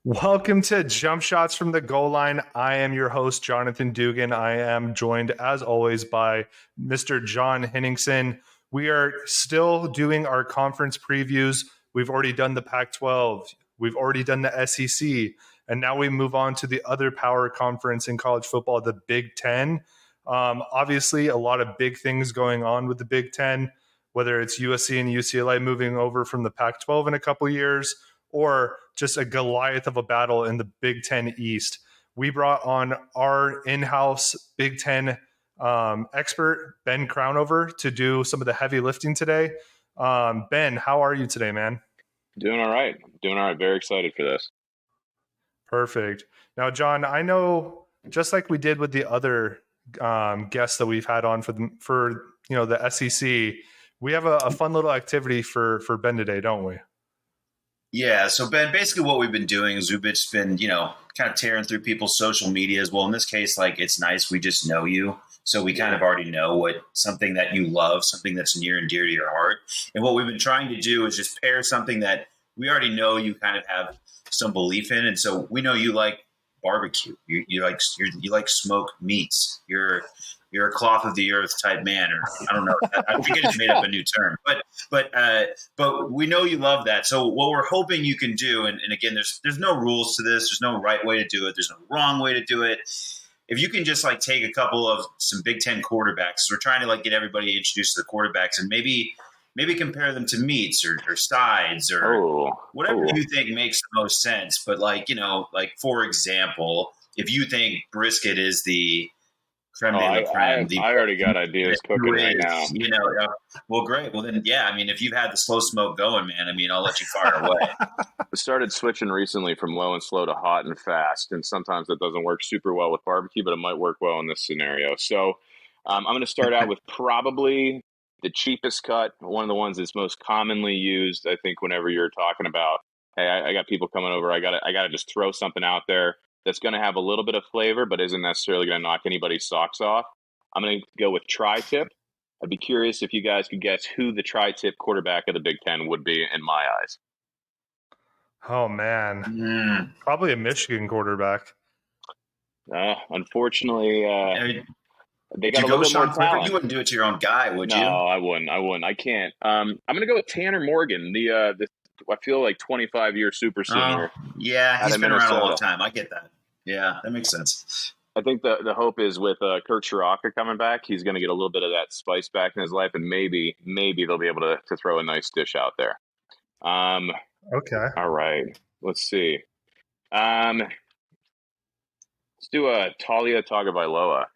Welcome to Jump Shots from the Goal Line. I am your host, Jonathan Dugan. I am joined, as always, by Mr. John Henningsen. We are still doing our conference previews. We've already done the Pac-12. We've already done the SEC. And now we move on to the other power conference in college football, the Big Ten. Obviously, a lot of big things going on with the Big Ten, whether it's USC and UCLA moving over from the Pac-12 in a couple years, or just a Goliath of a battle in the Big Ten East. We brought on our in-house Big Ten expert, Ben Crownover, to do some of the heavy lifting today. Ben, how are you today, man? Doing all right. Very excited for this. Perfect. Now, John, I know just like we did with the other guests that we've had on for the SEC, we have a fun little activity for Ben today, don't we? Yeah. So, Ben, basically what we've been doing is we've just been, kind of tearing through people's social medias. Well, in this case, it's nice. We just know you. So we kind of already know what something that you love, something that's near and dear to your heart. And what we've been trying to do is just pair something that we already know you kind of have some belief in. And so we know you like barbecue. You like smoked meats. You're a cloth of the earth type man, or I don't know. I think I just made up a new term, but we know you love that. So what we're hoping you can do, and again, there's no rules to this. There's no right way to do it. There's no wrong way to do it. If you can just take a couple of some Big Ten quarterbacks, we're trying to get everybody introduced to the quarterbacks, and maybe compare them to meats or sides or whatever you think makes the most sense. But for example, if you think brisket is the creme de la creme. I already got ideas cooking right now. Well, great. Well, then, yeah. If you've had the slow smoke going, man, I'll let you fire away. I started switching recently from low and slow to hot and fast, and sometimes that doesn't work super well with barbecue, but it might work well in this scenario. So I'm going to start out with probably the cheapest cut, one of the ones that's most commonly used. I think whenever you're talking about, hey, I got people coming over, I gotta just throw something out there that's going to have a little bit of flavor, but isn't necessarily going to knock anybody's socks off. I'm going to go with tri-tip. I'd be curious if you guys could guess who the tri-tip quarterback of the Big Ten would be in my eyes. Oh, man. Probably a Michigan quarterback. Unfortunately, they got a little bit more talent. You wouldn't do it to your own guy, would you? No, I wouldn't. I can't. I'm going to go with Tanner Morgan, the I feel like 25-year super senior. Yeah, he's been around a long time. I get that. Yeah, that makes sense. I think the hope is with Kirk Ciarrocca coming back, he's going to get a little bit of that spice back in his life, and maybe they'll be able to throw a nice dish out there. Okay. All right. Let's see. Let's do a Talia Tagovailoa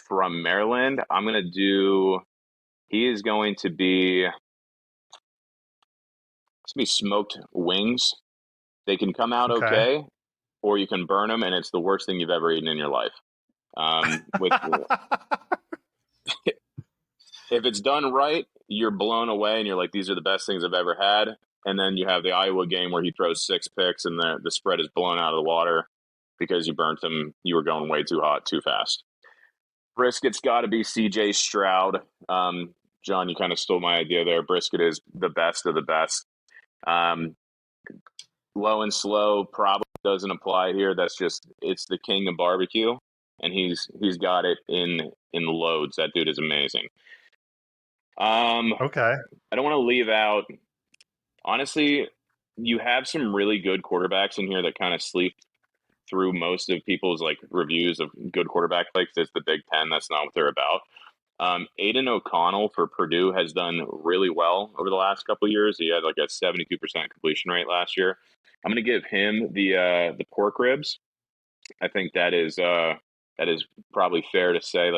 from Maryland. I'm going to do – he is going to be – it's going to be smoked wings. They can come out okay, or you can burn them, and it's the worst thing you've ever eaten in your life. If it's done right, you're blown away, and you're like, these are the best things I've ever had. And then you have the Iowa game where he throws 6 picks, and the spread is blown out of the water because you burnt them. You were going way too hot, too fast. Brisket's got to be C.J. Stroud. John, you kind of stole my idea there. Brisket is the best of the best. Low and slow probably doesn't apply here. It's the king of barbecue, and he's got it in loads. That dude is amazing. Okay. I don't want to leave out. Honestly, you have some really good quarterbacks in here that kind of sleep through most of people's reviews of good quarterback plays. It's the Big Ten. That's not what they're about. Aiden O'Connell for Purdue has done really well over the last couple of years. He had a 72% completion rate last year. I'm going to give him the pork ribs. I think that is probably fair to say.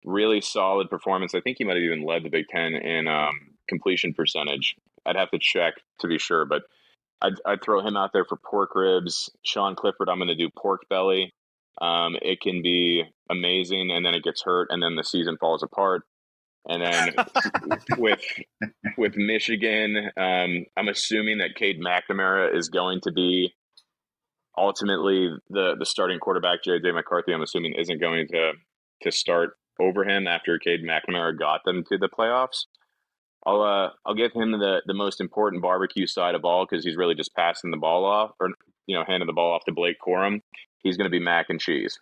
Really solid performance. I think he might have even led the Big Ten in completion percentage. I'd have to check to be sure, but I'd throw him out there for pork ribs. Sean Clifford, I'm going to do pork belly. It can be amazing, and then it gets hurt, and then the season falls apart. And then with Michigan, I'm assuming that Cade McNamara is going to be ultimately the starting quarterback. J.J. McCarthy, I'm assuming, isn't going to start over him after Cade McNamara got them to the playoffs. I'll give him the most important barbecue side of all because he's really just passing the ball off, or handing the ball off to Blake Corum, he's going to be mac and cheese.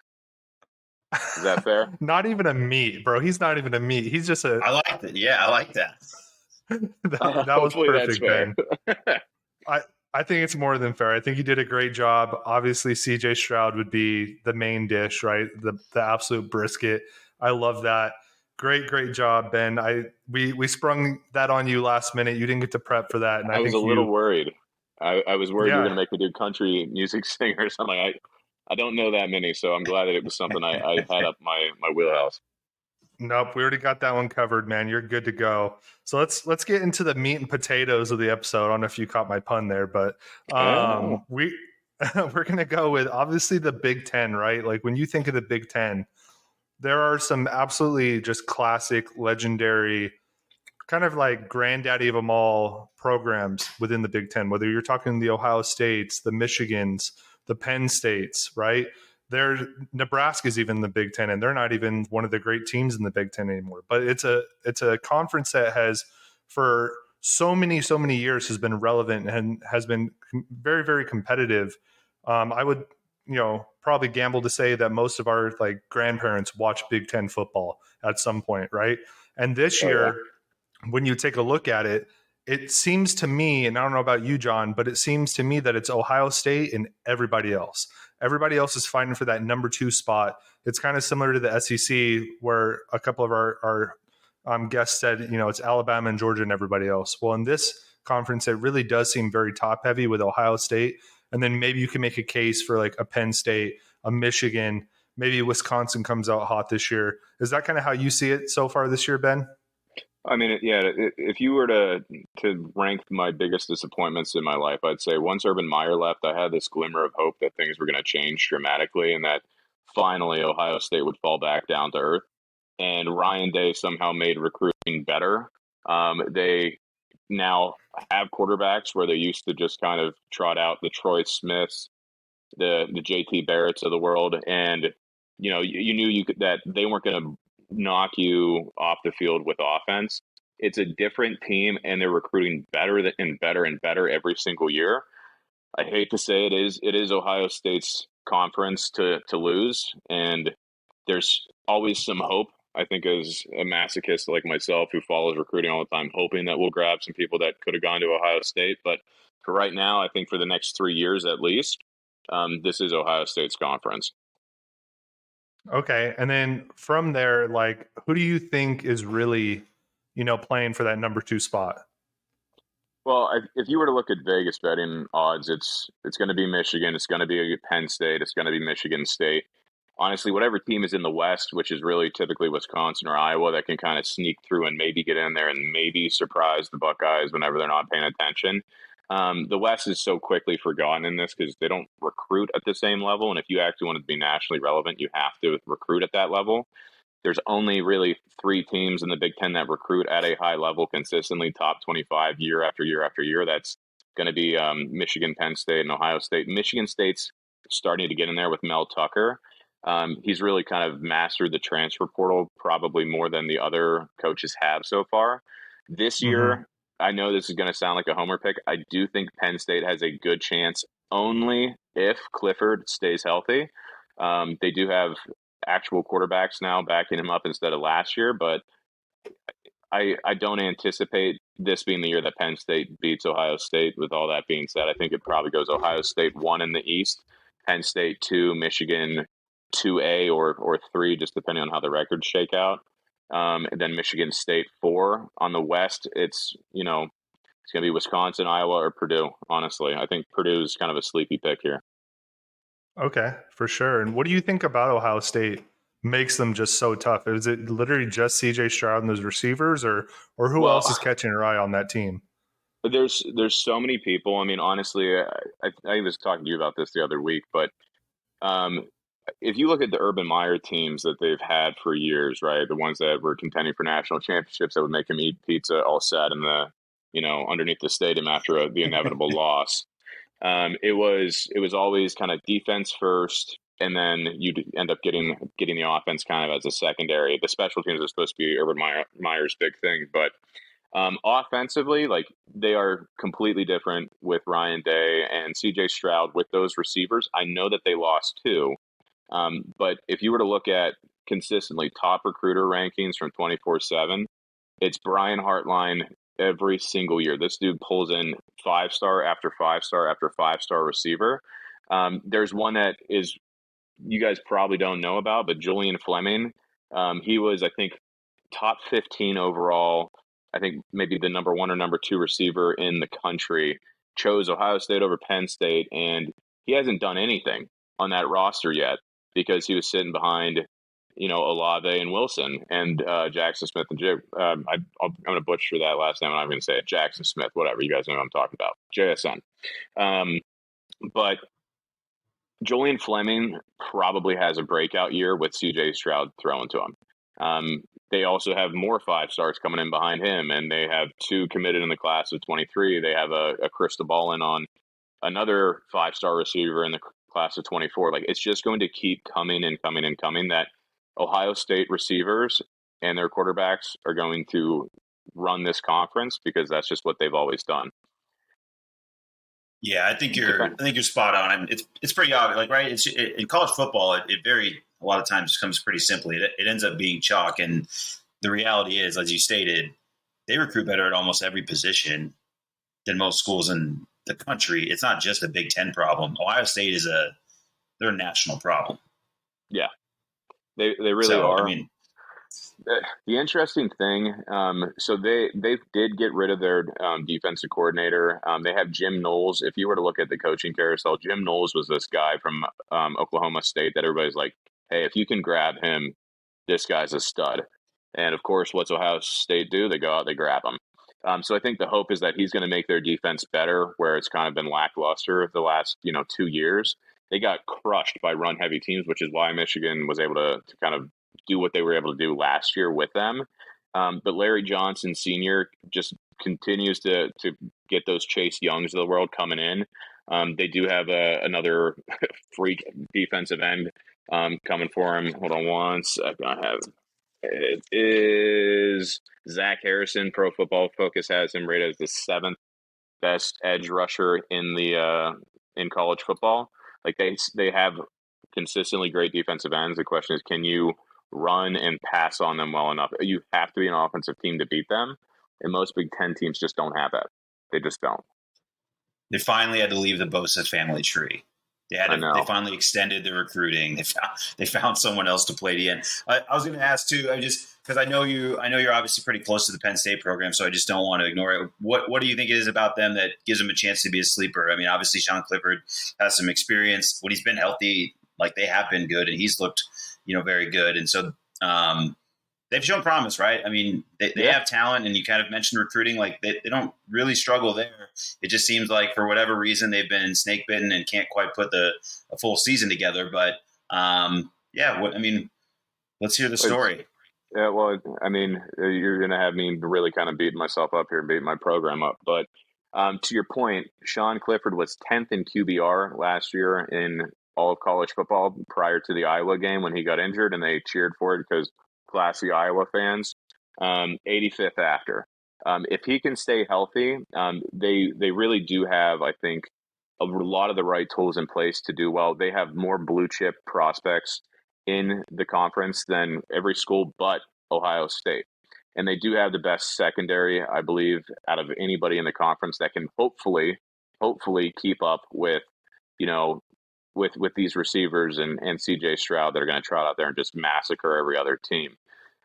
Is that fair? Not even a meat, bro. He's not even a meat. He's just a. I like that. Yeah, I like that. that was Hopefully that's perfect, fair. Ben. I think it's more than fair. I think you did a great job. Obviously, CJ Stroud would be the main dish, right? The absolute brisket. I love that. Great job, Ben. We sprung that on you last minute. You didn't get to prep for that, and I was a little worried. I was worried you were going to make me do country music singers. I'm like, I don't know that many, so I'm glad that it was something I had up my wheelhouse. Nope, we already got that one covered, man. You're good to go. So let's get into the meat and potatoes of the episode. I don't know if you caught my pun there, but we're gonna go with obviously the Big Ten, right? Like when you think of the Big Ten, there are some absolutely just classic, legendary, kind of like granddaddy of them all programs within the Big Ten. Whether you're talking the Ohio States, the Michigans, the Penn States, right? Nebraska's even in the Big Ten, and they're not even one of the great teams in the Big Ten anymore. But it's a conference that has, for so many years, has been relevant and has been very, very competitive. I would, probably gamble to say that most of our like grandparents watch Big Ten football at some point, right? And this year, when you take a look at it, it seems to me, and I don't know about you, John, but it seems to me that it's Ohio State and everybody else. Everybody else is fighting for that number 2 spot. It's kind of similar to the SEC, where a couple of our guests said, it's Alabama and Georgia and everybody else. Well, in this conference, it really does seem very top heavy with Ohio State. And then maybe you can make a case for like a Penn State, a Michigan, maybe Wisconsin comes out hot this year. Is that kind of how you see it so far this year, Ben? I mean, yeah, if you were to rank my biggest disappointments in my life, I'd say once Urban Meyer left, I had this glimmer of hope that things were going to change dramatically and that finally Ohio State would fall back down to earth. And Ryan Day somehow made recruiting better. They now have quarterbacks where they used to just kind of trot out the Troy Smiths, the JT Barretts of the world. And, you knew that they weren't going to knock you off the field with offense. It's a different team, and they're recruiting better and better and better every single year. I hate to say it is Ohio State's conference to lose, and there's always some hope. I think as a masochist like myself who follows recruiting all the time, hoping that we'll grab some people that could have gone to Ohio State. But for right now, I think for the next 3 years at least, this is Ohio State's conference. Okay. And then from there, like, who do you think is really, playing for that number 2 spot? Well, if you were to look at Vegas betting odds, it's going to be Michigan. It's going to be Penn State. It's going to be Michigan State. Honestly, whatever team is in the West, which is really typically Wisconsin or Iowa, that can kind of sneak through and maybe get in there and maybe surprise the Buckeyes whenever they're not paying attention. The West is so quickly forgotten in this because they don't recruit at the same level. And if you actually want to be nationally relevant, you have to recruit at that level. There's only really 3 teams in the Big Ten that recruit at a high level consistently, top 25 year after year after year. That's going to be Michigan, Penn State, and Ohio State. Michigan State's starting to get in there with Mel Tucker. He's really kind of mastered the transfer portal probably more than the other coaches have so far. This year, I know this is going to sound like a homer pick. I do think Penn State has a good chance only if Clifford stays healthy. They do have actual quarterbacks now backing him up instead of last year, but I don't anticipate this being the year that Penn State beats Ohio State. With all that being said, I think it probably goes Ohio State 1 in the East, Penn State 2, Michigan 2A or 3, just depending on how the records shake out. And then Michigan State 4 on the West. It's going to be Wisconsin, Iowa, or Purdue. Honestly, I think Purdue is kind of a sleepy pick here. Okay, for sure. And what do you think about Ohio State makes them just so tough? Is it literally just CJ Stroud and those receivers, or who else is catching your eye on that team? There's so many people. I mean, honestly, I was talking to you about this the other week, but if you look at the Urban Meyer teams that they've had for years, right, the ones that were contending for national championships that would make them eat pizza all set in the, underneath the stadium after the inevitable loss, it was always kind of defense first, and then you'd end up getting the offense kind of as a secondary. The special teams are supposed to be Urban Meyer's big thing, but Offensively, like they are completely different with Ryan Day and CJ Stroud with those receivers. I know that they lost two, but if you were to look at consistently top recruiter rankings from 24/7, it's Brian Hartline every single year. This dude pulls in 5-star after 5-star after 5-star receiver. There's one that is you guys probably don't know about, but Julian Fleming, he was, I think, top 15 overall. I think maybe the number 1 or number 2 receiver in the country, chose Ohio State over Penn State, and he hasn't done anything on that roster yet because he was sitting behind, Olave and Wilson and Jackson Smith and I'm going to butcher that last name. I'm not going to say it. Jackson Smith, whatever. You guys know what I'm talking about. JSN. But Julian Fleming probably has a breakout year with CJ Stroud throwing to him. They also have more 5-stars coming in behind him, and they have 2 committed in the class of 23. They have a crystal ball in on another 5-star receiver in the class of 24. Like, it's just going to keep coming and coming and coming that Ohio State receivers and their quarterbacks are going to run this conference because that's just what they've always done. Yeah, I think you're spot on. I mean, it's pretty obvious, like, right? It's in college football. It a lot of times comes pretty simply. It ends up being chalk, and the reality is, as you stated, they recruit better at almost every position than most schools in the country. It's not just a Big Ten problem. Ohio State they're a national problem. Yeah, they really are. I mean, the interesting thing, so they did get rid of their defensive coordinator. They have Jim Knowles. If you were to look at the coaching carousel, Jim Knowles was this guy from Oklahoma State that everybody's like, hey, if you can grab him, this guy's a stud. And of course, what's Ohio State do? They go out, they grab him. So I think the hope is that he's going to make their defense better, where it's kind of been lackluster the last 2 years. They got crushed by run-heavy teams, which is why Michigan was able to kind of do what they were able to do last year with them. But Larry Johnson Sr. just continues to get those Chase Youngs of the world coming in. They do have another freak defensive end coming for him. Hold on one second. It is Zach Harrison. Pro Football Focus has him rated as the 7th best edge rusher in college football. Like they have consistently great defensive ends. The question is, can you run and pass on them well enough? You have to be an offensive team to beat them, and most Big Ten teams just don't have that. They just don't. They finally had to leave the Bosa family tree. They finally extended the recruiting. They found someone else to play the end. I was going to ask too. Because I know you're obviously pretty close to the Penn State program, so I just don't want to ignore it. What do you think it is about them that gives them a chance to be a sleeper? I mean, obviously Sean Clifford has some experience. When he's been healthy, like, they have been good, and he's looked very good. And so they've shown promise, right? I mean, they have talent, and you kind of mentioned recruiting. Like, they don't really struggle there. It just seems like for whatever reason they've been snake bitten and can't quite put a full season together. But let's hear the story. Yeah, well, I mean, you're going to have me really kind of beating myself up here and beating my program up. But to your point, Sean Clifford was 10th in QBR last year in all of college football prior to the Iowa game when he got injured, and they cheered for it because classy Iowa fans. 85th after. If he can stay healthy, they really do have, I think, a lot of the right tools in place to do well. They have more blue chip prospects in the conference than every school but Ohio State. And they do have the best secondary, I believe, out of anybody in the conference that can hopefully keep up with, with these receivers and CJ Stroud that are going to trot out there and just massacre every other team.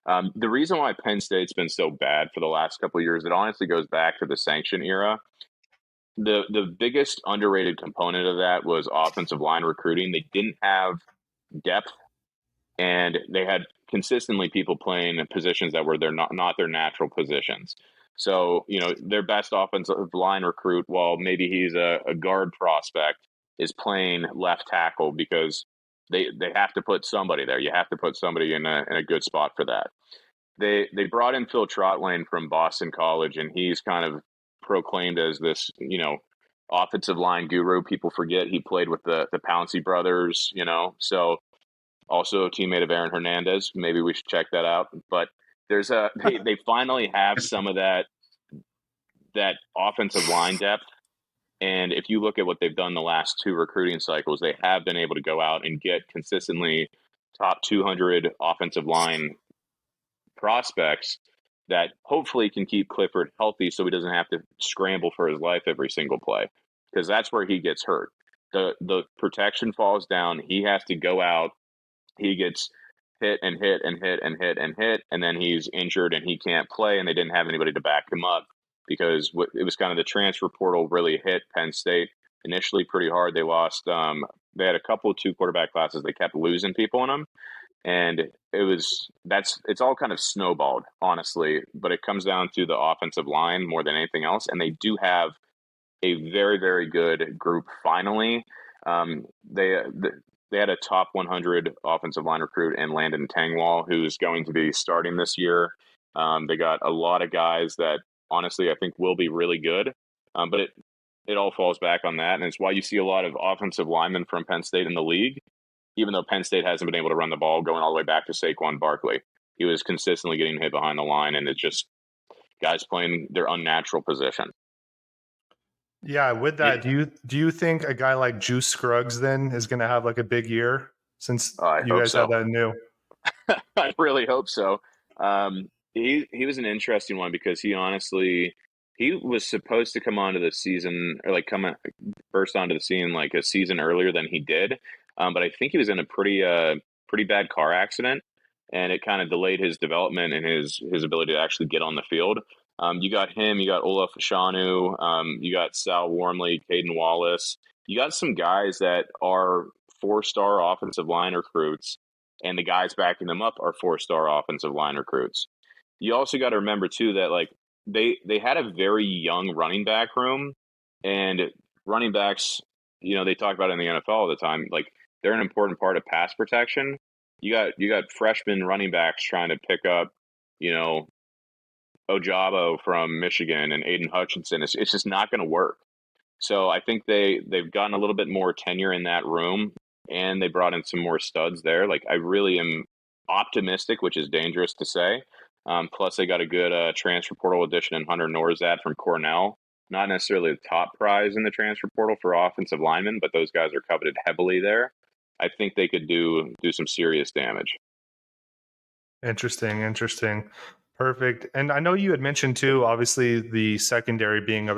The reason why Penn State's been so bad for the last couple of years, it honestly goes back to the sanction era. The biggest underrated component of that was offensive line recruiting. They didn't have depth, and they had consistently people playing in positions that were not their natural positions. So, their best offensive line recruit, while maybe he's a guard prospect, is playing left tackle because they have to put somebody there. You have to put somebody in a good spot for that. They brought in Phil Trotland from Boston College, and he's kind of proclaimed as this, offensive line guru. People forget he played with the Pouncey brothers, so also a teammate of Aaron Hernandez. Maybe we should check that out. But there's they finally have some of that that offensive line depth. And if you look at what they've done the last 2 recruiting cycles, they have been able to go out and get consistently top 200 offensive line prospects that hopefully can keep Clifford healthy so he doesn't have to scramble for his life every single play, because that's where he gets hurt. The protection falls down. He has to go out. He gets hit and hit and hit and hit and hit, and then he's injured and he can't play, and they didn't have anybody to back him up because it was kind of the transfer portal really hit Penn State initially pretty hard. They lost. They had a couple of 2 quarterback classes. They kept losing people in them. And it's all kind of snowballed, honestly, but it comes down to the offensive line more than anything else. And they do have a very, very good group. Finally, they had a top 100 offensive line recruit in Landon Tangwall, who's going to be starting this year. They got a lot of guys that honestly, I think will be really good. But it all falls back on that. And it's why you see a lot of offensive linemen from Penn State in the league, even though Penn State hasn't been able to run the ball, going all the way back to Saquon Barkley. He was consistently getting hit behind the line, and it's just guys playing their unnatural position. Yeah, with that, do you think a guy like Juice Scruggs then is going to have like a big year, since you guys have that new? I really hope so. He was an interesting one because he was supposed to come onto the season, or like burst onto the scene like a season earlier than he did. But I think he was in a pretty bad car accident, and it kind of delayed his development and his ability to actually get on the field. You got him, you got Olaf Schiano, you got Sal Wormley, Caden Wallace. You got some guys that are 4-star offensive line recruits, and the guys backing them up are 4-star offensive line recruits. You also got to remember too that like they had a very young running back room, and running backs, they talk about it in the NFL all the time. Like, they're an important part of pass protection. You got freshman running backs trying to pick up, Ojabo from Michigan and Aiden Hutchinson. It's just not going to work. So I think they've gotten a little bit more tenure in that room, and they brought in some more studs there. Like, I really am optimistic, which is dangerous to say. Plus, they got a good transfer portal addition in Hunter Norzad from Cornell. Not necessarily the top prize in the transfer portal for offensive linemen, but those guys are coveted heavily there. I think they could do some serious damage. Interesting. Perfect. And I know you had mentioned too, obviously the secondary being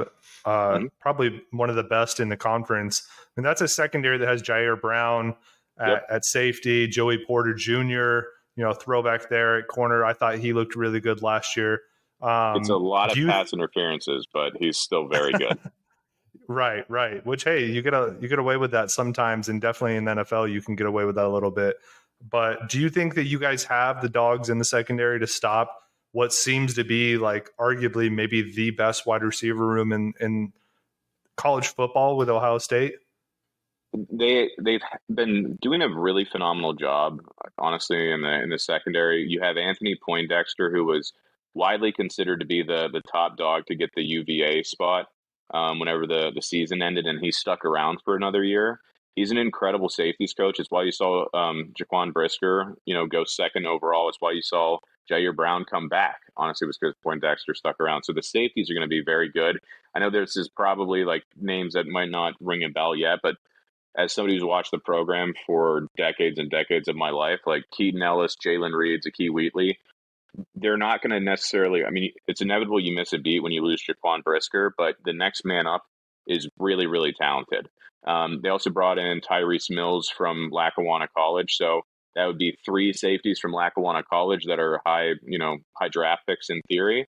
probably one of the best in the conference. And that's a secondary that has Jair Brown at safety, Joey Porter Jr., throwback there at corner. I thought he looked really good last year. It's a lot of pass interferences, but he's still very good. Right. Which, hey, you get away with that sometimes, and definitely in the NFL you can get away with that a little bit. But do you think that you guys have the dogs in the secondary to stop what seems to be like arguably maybe the best wide receiver room in college football with Ohio State? They've been doing a really phenomenal job, honestly, in the secondary. You have Anthony Poindexter, who was widely considered to be the top dog to get the UVA spot whenever the season ended, and he stuck around for another year. He's an incredible safeties coach. It's why you saw Jaquan Brisker, go second overall. It's why you saw Jair Brown come back. Honestly, it was because Poindexter stuck around. So the safeties are going to be very good. I know this is probably like names that might not ring a bell yet, but as somebody who's watched the program for decades and decades of my life, like Keaton Ellis, Jalen Reed, Zakee Wheatley, they're not going to necessarily, it's inevitable you miss a beat when you lose Jaquan Brisker, but the next man up is really, really talented. They also brought in Tyrese Mills from Lackawanna College. So that would be 3 safeties from Lackawanna College that are high draft picks in theory.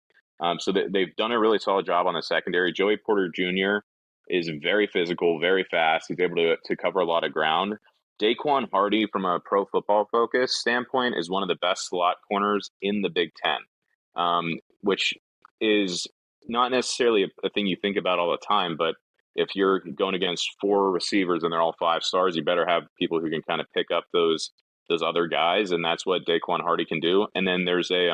So they've done a really solid job on the secondary. Joey Porter Jr. is very physical, very fast. He's able to cover a lot of ground. Daquan Hardy, from a Pro Football Focus standpoint, is one of the best slot corners in the Big Ten, which is not necessarily a thing you think about all the time. But if you're going against 4 receivers and they're all 5 stars, you better have people who can kind of pick up those other guys, and that's what Daquan Hardy can do. And then there's a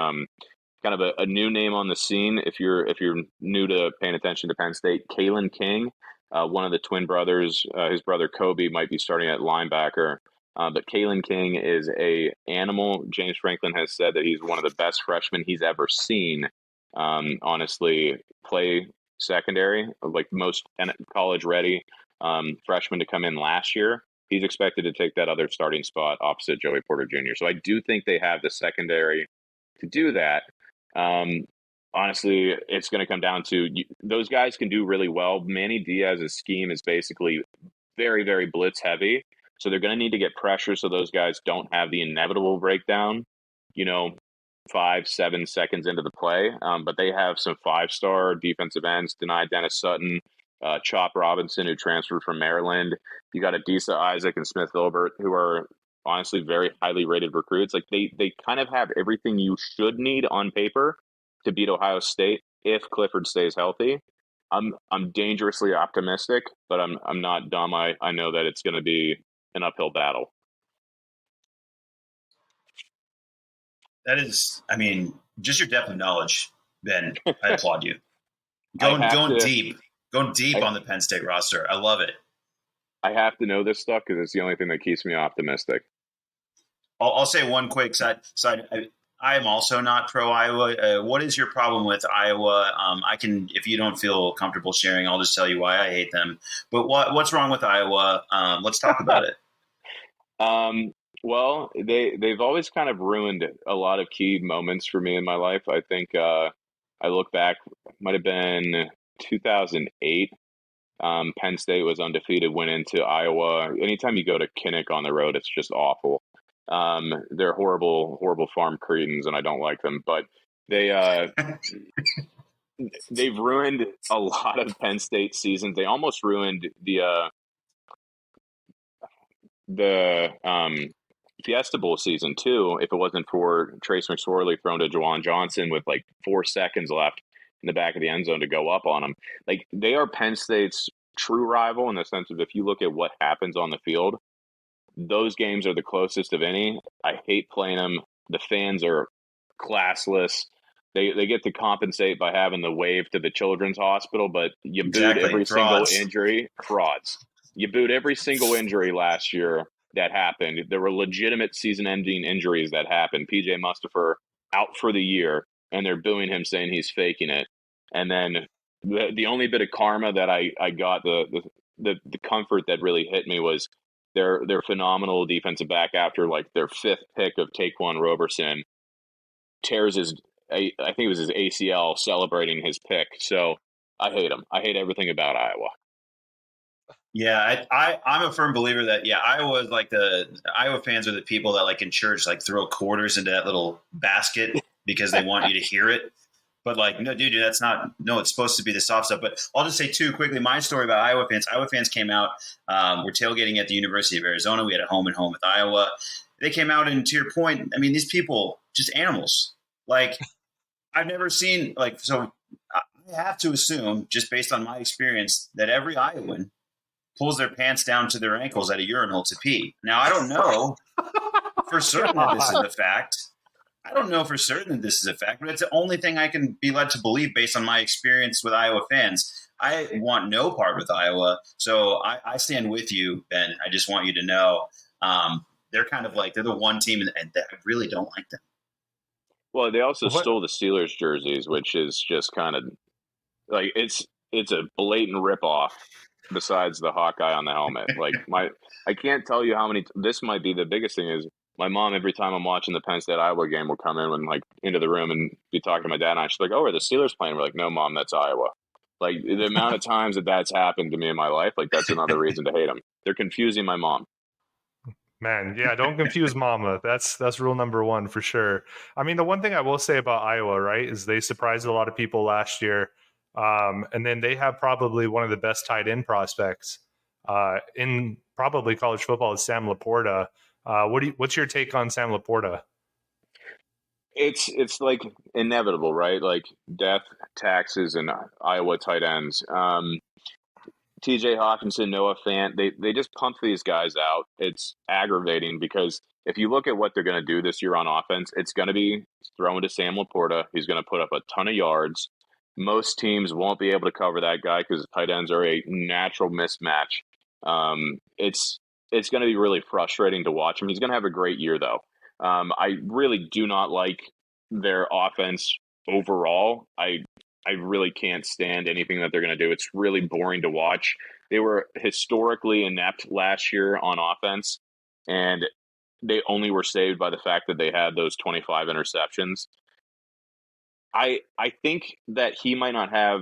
kind of a new name on the scene if you're new to paying attention to Penn State. Kalen King, one of the twin brothers, his brother Kobe might be starting at linebacker, but Kalen King is a animal. James Franklin has said that he's one of the best freshmen he's ever seen, honestly, play secondary, like most college ready freshmen to come in last year. He's expected to take that other starting spot opposite Joey Porter Jr. So I do think they have the secondary to do that. Honestly, it's going to come down to those guys can do really well. Manny Diaz's scheme is basically very, very blitz heavy. So they're going to need to get pressure so those guys don't have the inevitable breakdown, 5-7 seconds into the play. But they have some 5-star defensive ends, denied Dennis Sutton, Chop Robinson, who transferred from Maryland. You got Adisa Isaac and Smith Filbert, who are honestly very highly rated recruits. Like they kind of have everything you should need on paper to beat Ohio State if Clifford stays healthy. I'm dangerously optimistic, but I'm not dumb. I know that it's going to be an uphill battle. That is, just your depth of knowledge, Ben. I applaud you. Going deep on the Penn State roster. I love it. I have to know this stuff because it's the only thing that keeps me optimistic. I'll say one quick side. I am also not pro Iowa. What is your problem with Iowa? I can, if you don't feel comfortable sharing, I'll just tell you why I hate them. But what's wrong with Iowa? Let's talk about it. Well, they've always kind of ruined a lot of key moments for me in my life. I think I look back, might have been 2008. Penn State was undefeated, went into Iowa. Anytime you go to Kinnick on the road, it's just awful. They're horrible, horrible farm cretins, and I don't like them. But they've ruined a lot of Penn State seasons. They almost ruined the Fiesta Bowl season too. If it wasn't for Trace McSorley thrown to Juwan Johnson with like 4 seconds left in the back of the end zone to go up on them, like they are Penn State's true rival in the sense of if you look at what happens on the field. Those games are the closest of any. I hate playing them. The fans are classless. They get to compensate by having the wave to the children's hospital, but you booed every single injury. Frauds. You booed every single injury last year that happened. There were legitimate season-ending injuries that happened. PJ Mustipher out for the year, and they're booing him saying he's faking it. And then the only bit of karma that I got, the comfort that really hit me was their phenomenal defensive back after like their 5th pick of Taquan Roberson tears I think it was his ACL celebrating his pick. So I hate him. I hate everything about Iowa. Yeah, I'm a firm believer that Iowa is like the Iowa fans are the people that like in church like throw quarters into that little basket because they want you to hear it. But like, no, dude, that's not. No, it's supposed to be the soft stuff. But I'll just say too quickly my story about Iowa fans. Iowa fans came out. We're tailgating at the University of Arizona. We had a home and home with Iowa. They came out, and to your point, these people just animals. Like I've never seen like so. I have to assume, just based on my experience, that every Iowan pulls their pants down to their ankles at a urinal to pee. Now I don't know for certain that this is a fact. But it's the only thing I can be led to believe based on my experience with Iowa fans. I want no part with Iowa. So I stand with you, Ben. I just want you to know they're kind of like they're the one team, and I really don't like them. Well, they also stole the Steelers jerseys, which is just kind of like it's a blatant ripoff besides the Hawkeye on the helmet. Like I can't tell you how many this might be the biggest thing is my mom, every time I'm watching the Penn State Iowa game, will come in and like into the room and be talking to my dad, and she's like, "Oh, are the Steelers playing?" We're like, "No, Mom, that's Iowa." Like the amount of times that's happened to me in my life, like that's another reason to hate them. They're confusing my mom. Man, yeah, don't confuse mama. That's rule number 1 for sure. The one thing I will say about Iowa, right, is they surprised a lot of people last year. And then they have probably one of the best tight end prospects in probably college football is Sam Laporta. What's your take on Sam Laporta? It's like inevitable, right? Like death, taxes, and Iowa tight ends. TJ Hawkinson, Noah Fant, they just pump these guys out. It's aggravating because if you look at what they're going to do this year on offense, it's going to be thrown to Sam Laporta. He's going to put up a ton of yards. Most teams won't be able to cover that guy because tight ends are a natural mismatch. It's going to be really frustrating to watch him. He's going to have a great year, though. I really do not like their offense overall. I I really can't stand anything that they're going to do. It's really boring to watch. They were historically inept last year on offense, and they only were saved by the fact that they had those 25 interceptions. I think that he might not have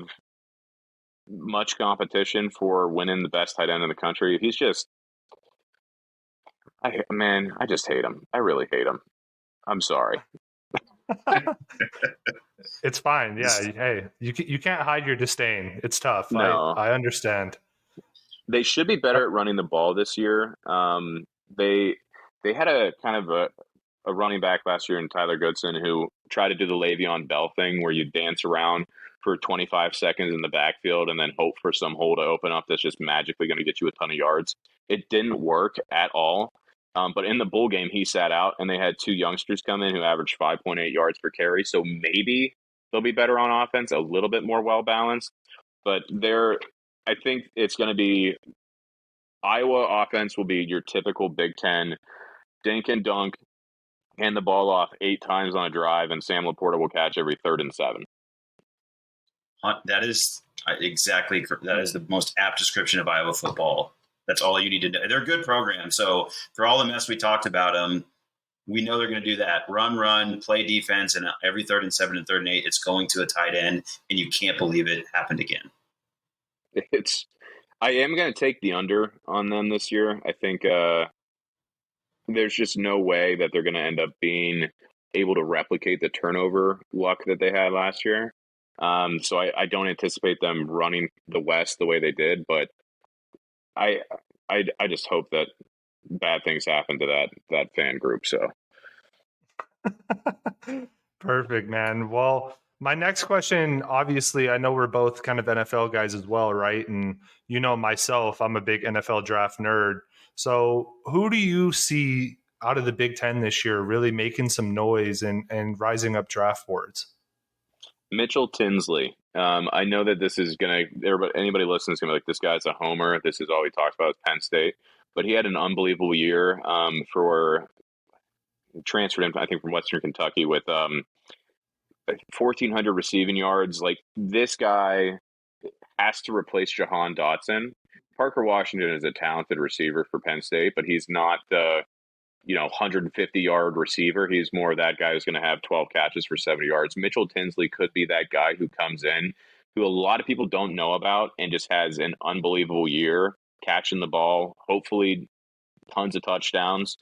much competition for winning the best tight end in the country. He's just, I just hate him. I really hate him. I'm sorry. It's fine. Yeah. Hey, you can't hide your disdain. It's tough. No. I understand. They should be better at running the ball this year. They had a kind of a running back last year in Tyler Goodson who tried to do the Le'Veon Bell thing where you dance around for 25 seconds in the backfield and then hope for some hole to open up that's just magically going to get you a ton of yards. It didn't work at all. But in the bowl game, he sat out, and they had two youngsters come in who averaged 5.8 yards per carry. So maybe they'll be better on offense, a little bit more well-balanced. But I think it's going to be Iowa offense will be your typical Big Ten dink and dunk, hand the ball off 8 times on a drive, and Sam Laporta will catch every 3rd and 7. That is exactly. That is the most apt description of Iowa football. That's all you need to know. They're a good program. So for all the mess we talked about them, we know they're going to do that. Run, play defense, and every 3rd and 7 and 3rd and 8, it's going to a tight end, and you can't believe it happened again. I am going to take the under on them this year. I think there's just no way that they're going to end up being able to replicate the turnover luck that they had last year. So I don't anticipate them running the West the way they did, but I just hope that bad things happen to that fan group. So Perfect, man. Well, my next question, obviously, I know we're both kind of NFL guys as well, right? And you know myself, I'm a big NFL draft nerd. So who do you see out of the Big Ten this year really making some noise and rising up draft boards? Mitchell Tinsley. I know that this is going to, anybody listening is going to be like, this guy's a homer. This is all he talks about is Penn State. But he had an unbelievable year for transferred in, I think, from Western Kentucky with 1,400 receiving yards. Like, this guy has to replace Jahan Dotson. Parker Washington is a talented receiver for Penn State, but he's not the 150-yard receiver. He's more that guy who's going to have 12 catches for 70 yards. Mitchell Tinsley could be that guy who comes in, who a lot of people don't know about, and just has an unbelievable year catching the ball, hopefully tons of touchdowns.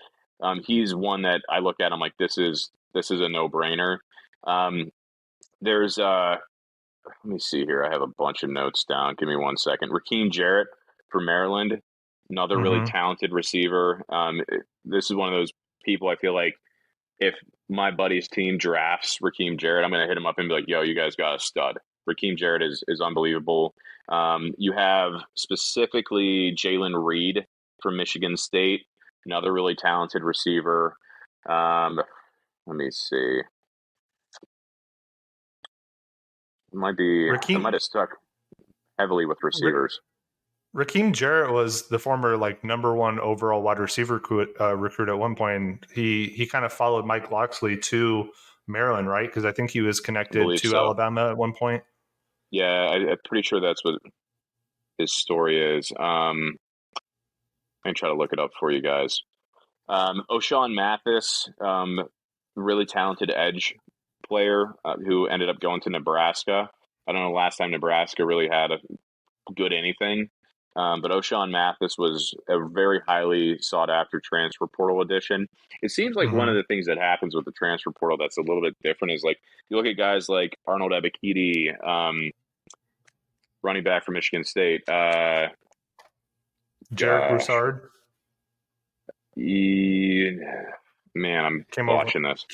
He's one that I look at, I'm like, this is a no-brainer. There's let me see here. I have a bunch of notes down. Give me 1 second. Rakim Jarrett for Maryland, another really talented receiver. This is one of those people I feel like if my buddy's team drafts Rakim Jarrett, I'm going to hit him up and be like, yo, you guys got a stud. Rakim Jarrett is unbelievable. You have specifically Jalen Reed from Michigan State, another really talented receiver. Let me see. I might have stuck heavily with receivers. Rakim Jarrett was the former number 1 overall wide receiver recruit at one point. He kind of followed Mike Locksley to Maryland, right? Because I think he was connected to Alabama at one point. Yeah, I'm pretty sure that's what his story is. I can try to look it up for you guys. O'Shawn Mathis, really talented edge player who ended up going to Nebraska. I don't know the last time Nebraska really had a good anything. But O'Shawn Mathis was a very highly sought-after transfer portal addition. It seems like one of the things that happens with the transfer portal that's a little bit different is, like, you look at guys like Arnold Ebiketie, running back from Michigan State. Jarek Broussard. Man, I'm watching this.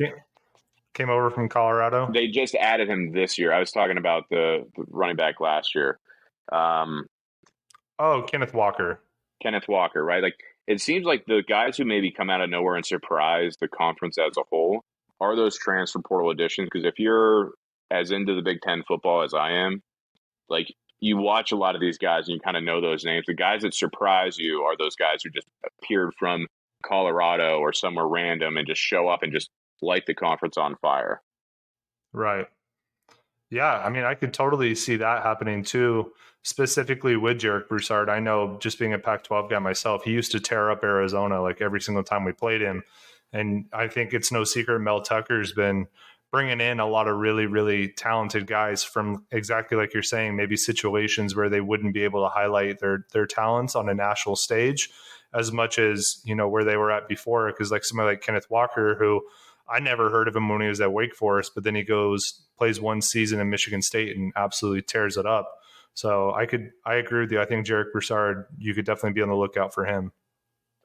Came over from Colorado. They just added him this year. I was talking about the running back last year. Kenneth Walker. Kenneth Walker, right? Like, it seems like the guys who maybe come out of nowhere and surprise the conference as a whole are those transfer portal additions. Because if you're as into the Big Ten football as I am, like, you watch a lot of these guys and you kind of know those names. The guys that surprise you are those guys who just appeared from Colorado or somewhere random and just show up and just light the conference on fire. Right. Yeah, I mean, I could totally see that happening too, specifically with Jarek Broussard. I know, just being a Pac-12 guy myself, he used to tear up Arizona like every single time we played him. And I think it's no secret Mel Tucker's been bringing in a lot of really, really talented guys from, exactly like you're saying, maybe situations where they wouldn't be able to highlight their talents on a national stage as much as, where they were at before. Because like somebody like Kenneth Walker, who I never heard of him when he was at Wake Forest, but then he plays one season in Michigan State and absolutely tears it up. So I agree with you. I think Jarek Broussard, you could definitely be on the lookout for him.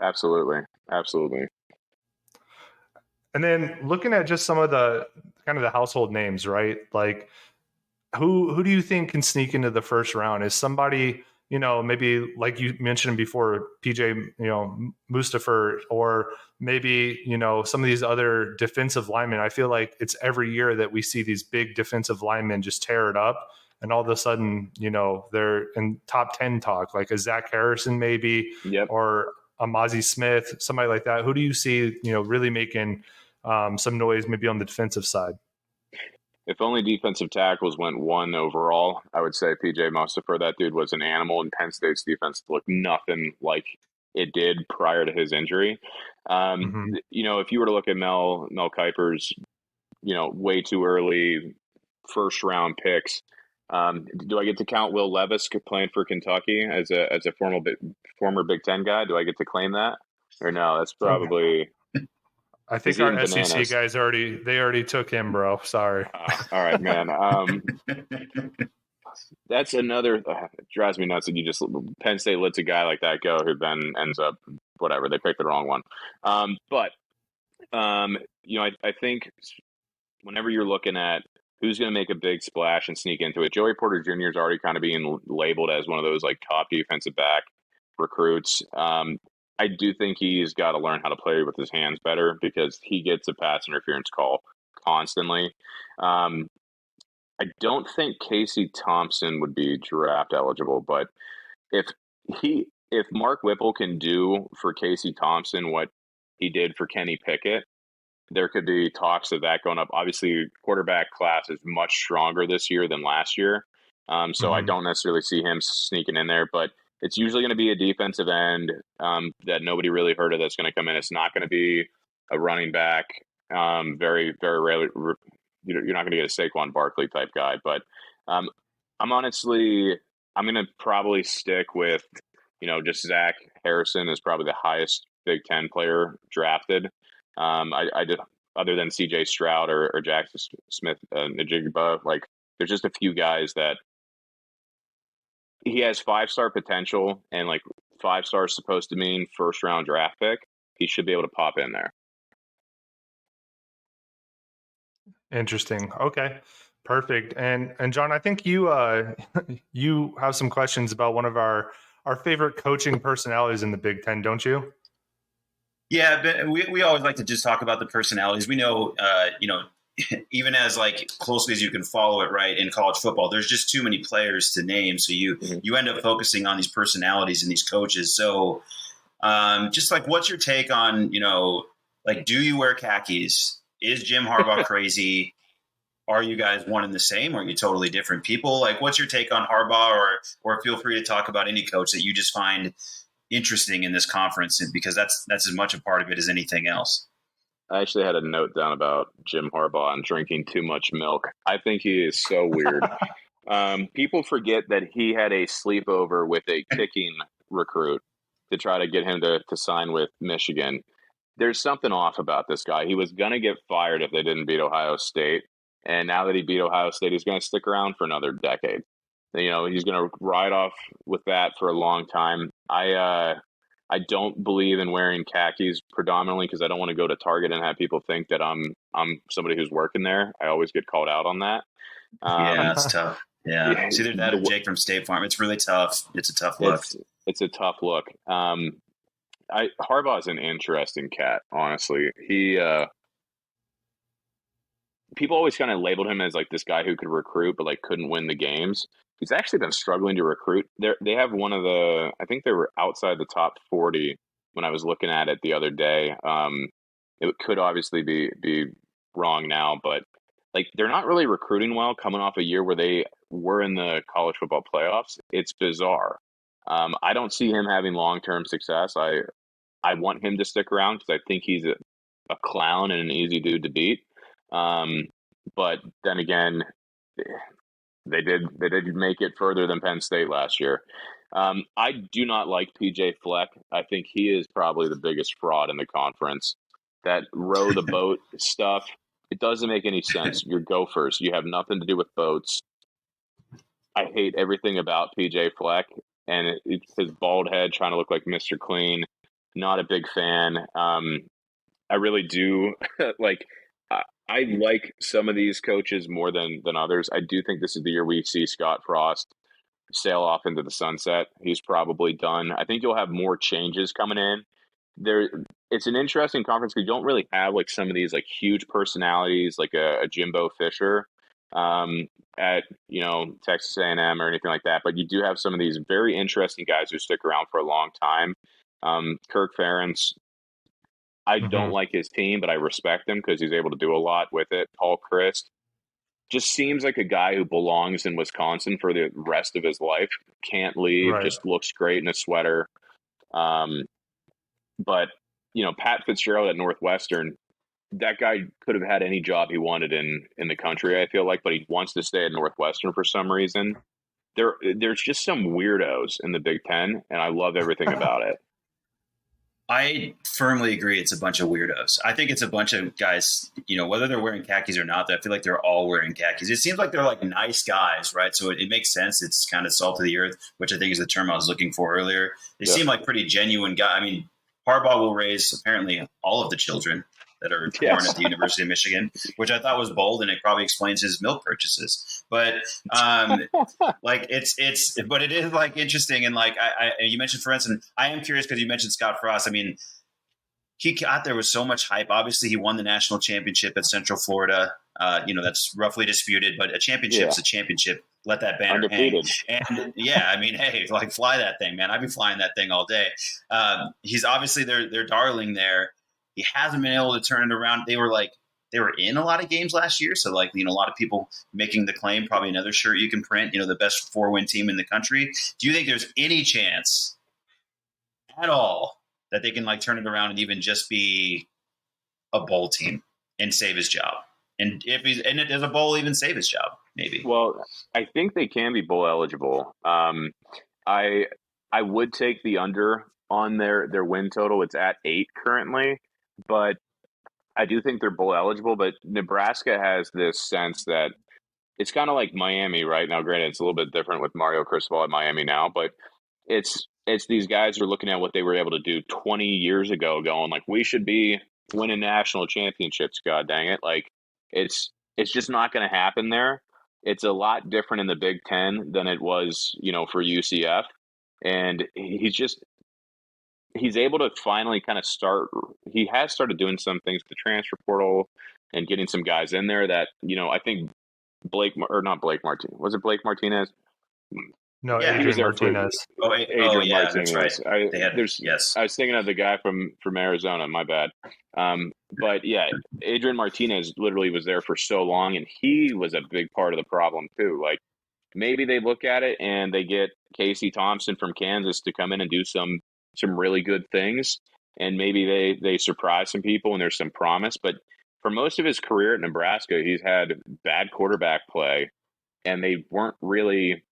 Absolutely. Absolutely. And then looking at just some of the kind of the household names, right? Like who do you think can sneak into the first round? Is somebody, maybe like you mentioned before, PJ, Mustafa, or maybe, some of these other defensive linemen. I feel like it's every year that we see these big defensive linemen just tear it up. And all of a sudden, they're in top 10 talk, like a Zach Harrison, maybe, Yep. or a Mozzie Smith, somebody like that. Who do you see, really making some noise maybe on the defensive side? If only defensive tackles went 1 overall, I would say PJ Mustafa. That dude was an animal, and Penn State's defense looked nothing like it did prior to his injury. If you were to look at Mel Kiper's, way too early first round picks, do I get to count Will Levis playing for Kentucky as a former Big Ten guy? Do I get to claim that, or no? That's probably. I think our SEC guys already took him, bro. Sorry. All right, man. That's another. It drives me nuts that you just Penn State lets a guy like that go, who then ends up whatever. They picked the wrong one. I think whenever you're looking at who's going to make a big splash and sneak into it, Joey Porter Jr. is already kind of being labeled as one of those like top defensive back recruits. I do think he's got to learn how to play with his hands better, because he gets a pass interference call constantly. I don't think Casey Thompson would be draft eligible, but if Mark Whipple can do for Casey Thompson what he did for Kenny Pickett, there could be talks of that going up. Obviously, quarterback class is much stronger this year than last year. So I don't necessarily see him sneaking in there, but it's usually going to be a defensive end that nobody really heard of that's going to come in. It's not going to be a running back. Very, very rarely. You're not going to get a Saquon Barkley type guy. But I'm going to probably stick with, just Zach Harrison is probably the highest Big Ten player drafted. I did, other than CJ Stroud or Jackson Smith Najigba, like there's just a few guys that he has 5-star potential, and like 5-star is supposed to mean first round draft pick. He should be able to pop in there. Interesting. Okay, perfect. And John, I think you you have some questions about one of our favorite coaching personalities in the Big Ten, don't you? Yeah, but we always like to just talk about the personalities. We know, even as like closely as you can follow it, right, in college football, there's just too many players to name. So you end up focusing on these personalities and these coaches. So just like, what's your take on, like, do you wear khakis? Is Jim Harbaugh crazy? Are you guys one and the same? Or are you totally different people? Like, what's your take on Harbaugh, or feel free to talk about any coach that you just find interesting in this conference, because that's as much a part of it as anything else. I actually had a note down about Jim Harbaugh and drinking too much milk. I think he is so weird. People forget that he had a sleepover with a kicking recruit to try to get him to sign with Michigan. There's something off about this guy. He was going to get fired if they didn't beat Ohio State. And now that he beat Ohio State, he's going to stick around for another decade. He's going to ride off with that for a long time. I don't believe in wearing khakis predominantly because I don't want to go to Target and have people think that I'm somebody who's working there. I always get called out on that. Yeah, it's tough. Yeah, it's either that or Jake from State Farm. It's really tough. It's a tough look. It's a tough look. Harbaugh's an interesting cat, honestly. He people always kind of labeled him as like this guy who could recruit but like couldn't win the games. He's actually been struggling to recruit. They have one of the, I think they were outside the top 40 when I was looking at it the other day. It could obviously be wrong now, but like they're not really recruiting well coming off a year where they were in the college football playoffs. It's bizarre. I don't see him having long-term success. I want him to stick around because I think he's a clown and an easy dude to beat. But then again, they did make it further than Penn State last year. I do not like PJ Fleck. I think he is probably the biggest fraud in the conference. That row the boat stuff, it doesn't make any sense. You're gophers. You have nothing to do with boats. I hate everything about PJ Fleck and it's his bald head trying to look like Mr. Clean. Not a big fan. I really do like. I like some of these coaches more than others. I do think this is the year we see Scott Frost sail off into the sunset. He's probably done. I think you'll have more changes coming in. It's an interesting conference because you don't really have like some of these like huge personalities like a Jimbo Fisher at Texas A&M or anything like that. But you do have some of these very interesting guys who stick around for a long time. Kirk Ferentz. I don't like his team, but I respect him because he's able to do a lot with it. Paul Chryst just seems like a guy who belongs in Wisconsin for the rest of his life. Can't leave, just looks great in a sweater. But, Pat Fitzgerald at Northwestern, that guy could have had any job he wanted in the country, I feel like, but he wants to stay at Northwestern for some reason. There's just some weirdos in the Big Ten, and I love everything about it. I firmly agree. It's a bunch of weirdos. I think it's a bunch of guys, whether they're wearing khakis or not, I feel like they're all wearing khakis. It seems like they're like nice guys, right? So it makes sense. It's kind of salt of the earth, which I think is the term I was looking for earlier. They seem like pretty genuine guys. I mean, Harbaugh will raise apparently all of the children that are born at the University of Michigan, which I thought was bold, and it probably explains his milk purchases. But like but it is like interesting, and like you mentioned, for instance, I am curious because you mentioned Scott Frost. I mean, he got there with so much hype. Obviously, he won the national championship at Central Florida. That's roughly disputed, but a championship's a championship. Let that banner undefeated hang. And I mean, hey, like fly that thing, man. I'd be flying that thing all day. He's obviously their darling there. He hasn't been able to turn it around. They were in a lot of games last year. So a lot of people making the claim, probably another shirt you can print, the best 4-win team in the country. Do you think there's any chance at all that they can turn it around and even just be a bowl team and save his job? And does a bowl even save his job? Maybe. Well, I think they can be bowl eligible. I would take the under on their win total. It's at 8 currently. But I do think they're bowl eligible, but Nebraska has this sense that it's kind of like Miami right now. Granted, it's a little bit different with Mario Cristobal at Miami now, but it's these guys who are looking at what they were able to do 20 years ago going like, we should be winning national championships. God dang it. Like it's just not going to happen there. It's a lot different in the Big Ten than it was, for UCF. And he's able to finally kind of he has started doing some things with the transfer portal and getting some guys in there that, I think not Blake Martinez. Was it Blake Martinez? No, Adrian Martinez. Adrian Martinez. That's right. I was thinking of the guy from Arizona, my bad. But yeah, Adrian Martinez literally was there for so long, and he was a big part of the problem too. Like maybe they look at it and they get Casey Thompson from Kansas to come in and do some really good things, and maybe they surprise some people and there's some promise. But for most of his career at Nebraska, he's had bad quarterback play, and they weren't really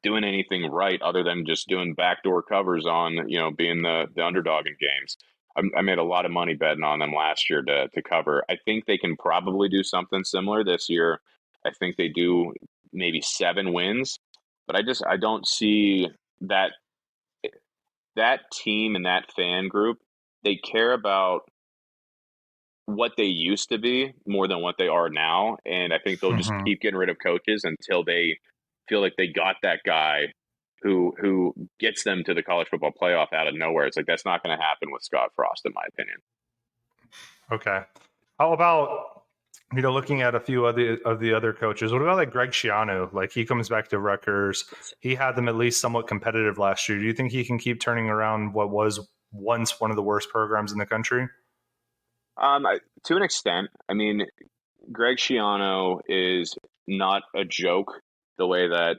doing anything right other than just doing backdoor covers on, being the underdog in games. I made a lot of money betting on them last year to cover. I think they can probably do something similar this year. I think they do maybe 7 wins, but I don't see that team and that fan group. They care about what they used to be more than what they are now. And I think they'll just keep getting rid of coaches until they feel like they got that guy who gets them to the college football playoff out of nowhere. It's like, that's not going to happen with Scott Frost, in my opinion. Okay. How about, looking at a few of the other coaches, what about Greg Schiano? Like, he comes back to Rutgers. He had them at least somewhat competitive last year. Do you think he can keep turning around what was once one of the worst programs in the country? To an extent. I mean, Greg Schiano is not a joke the way that,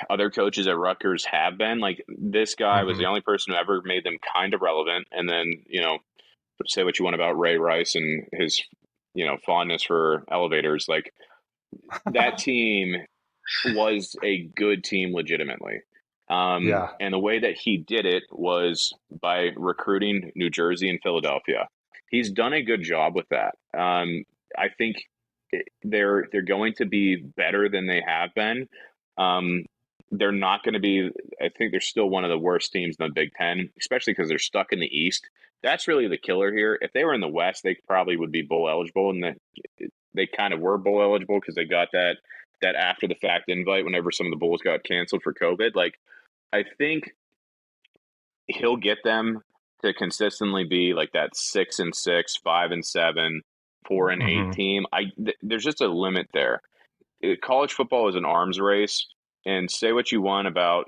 other coaches at Rutgers have been. Like, this guy was the only person who ever made them kind of relevant. And then, say what you want about Ray Rice and his, fondness for elevators. Like, that team was a good team legitimately. Yeah. And the way that he did it was by recruiting New Jersey and Philadelphia. He's done a good job with that. I think they're going to be better than they have been. They're not going to be. I think they're still one of the worst teams in the Big Ten, especially because they're stuck in the East. That's really the killer here. If they were in the West, they probably would be bowl eligible, and they kind of were bowl eligible because they got that after the fact invite whenever some of the bowls got canceled for COVID. Like, I think he'll get them to consistently be like that 6-6, 5-7, 4-8 team. There's just a limit there. College football is an arms race, and say what you want about,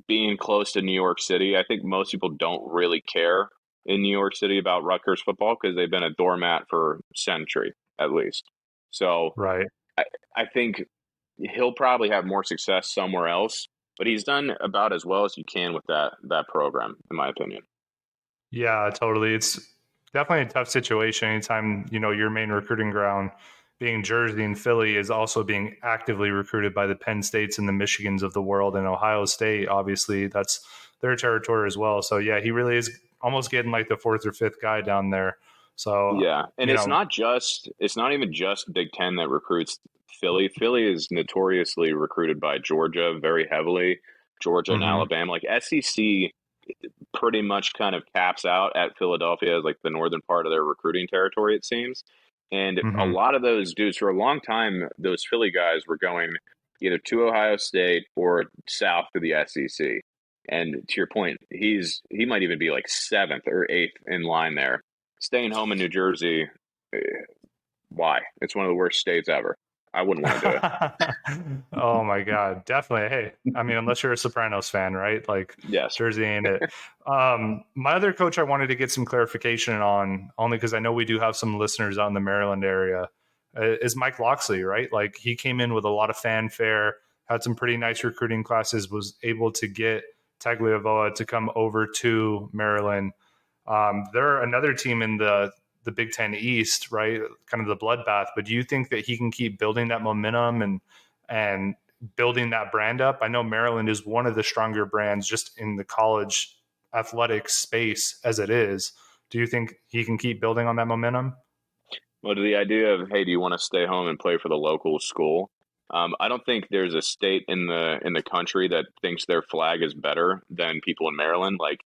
being close to New York City. I think most people don't really care in New York City about Rutgers football because they've been a doormat for a century at least. So Right. I think he'll probably have more success somewhere else, but he's done about as well as you can with that program, in my opinion. Yeah, totally. It's definitely a tough situation anytime, your main recruiting ground being Jersey and Philly is also being actively recruited by the Penn States and the Michigans of the world, and Ohio State, obviously, that's their territory as well. So yeah, he really is almost getting like the fourth or fifth guy down there. So yeah, and it's not even just Big Ten that recruits Philly. Philly is notoriously recruited by Georgia very heavily, Georgia and Alabama. Like, SEC pretty much kind of caps out at Philadelphia as like the northern part of their recruiting territory, it seems. And a lot of those dudes, for a long time, those Philly guys were going either to Ohio State or south to the SEC. And to your point, he might even be like 7th or 8th in line there. Staying home in New Jersey, why? It's one of the worst states ever. I wouldn't want to do it. Oh my God, definitely. Hey, I mean, unless you're a Sopranos fan, right? Like, yes. Jersey ain't it. My other coach I wanted to get some clarification on, only because I know we do have some listeners out in the Maryland area, is Mike Locksley, right? Like, he came in with a lot of fanfare, had some pretty nice recruiting classes, was able to get Tagliavoa to come over to Maryland. They're another team in the Big Ten East, right? Kind of the bloodbath. But do you think that he can keep building that momentum and building that brand up? I know Maryland is one of the stronger brands just in the college athletic space as it is. Do you think he can keep building on that momentum? Well, to the idea of, hey, do you want to stay home and play for the local school? I don't think there's a state in the country that thinks their flag is better than people in Maryland. Like,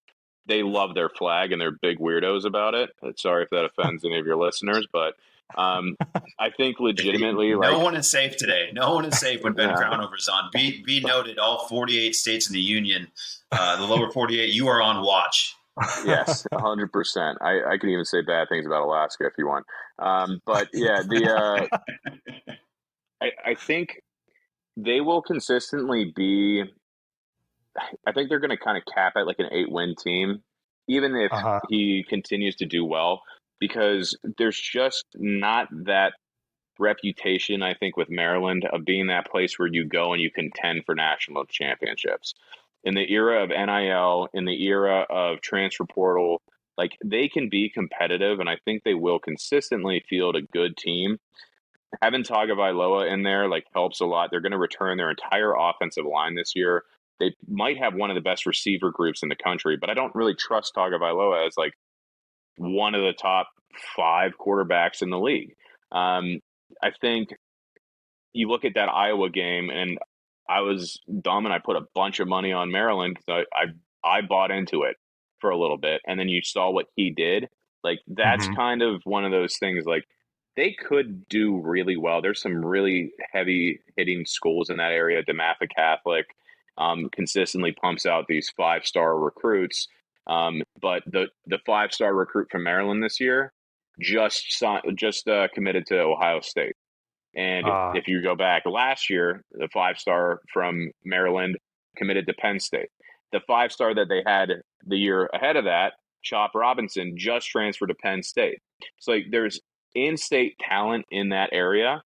they love their flag and they're big weirdos about it. Sorry if that offends any of your listeners, but I think legitimately, no one is safe today. No one is safe when Ben Crownover's on. Be noted, all 48 states in the union, the lower 48, you are on watch. Yes, 100%. I can even say bad things about Alaska if you want. But yeah, I think they will consistently be. I think they're going to kind of cap at like an 8-win team, even if he continues to do well, because there's just not that reputation, I think, with Maryland of being that place where you go and you contend for national championships. In the era of NIL, in the era of transfer portal, like, they can be competitive, and I think they will consistently field a good team. Having Tagovailoa in there like helps a lot. They're going to return their entire offensive line this year. They might have one of the best receiver groups in the country, but I don't really trust Tagovailoa as like one of the top 5 quarterbacks in the league. I think you look at that Iowa game, and I was dumb and I put a bunch of money on Maryland because I bought into it for a little bit, and then you saw what he did. Like, that's kind of one of those things. Like, they could do really well. There's some really heavy hitting schools in that area. DeMatha Catholic consistently pumps out these 5-star recruits. But the 5-star recruit from Maryland this year just committed to Ohio State. And if you go back last year, the 5-star from Maryland committed to Penn State. The 5-star that they had the year ahead of that Chop Robinson just transferred to Penn State. So like there's in-state talent in that area,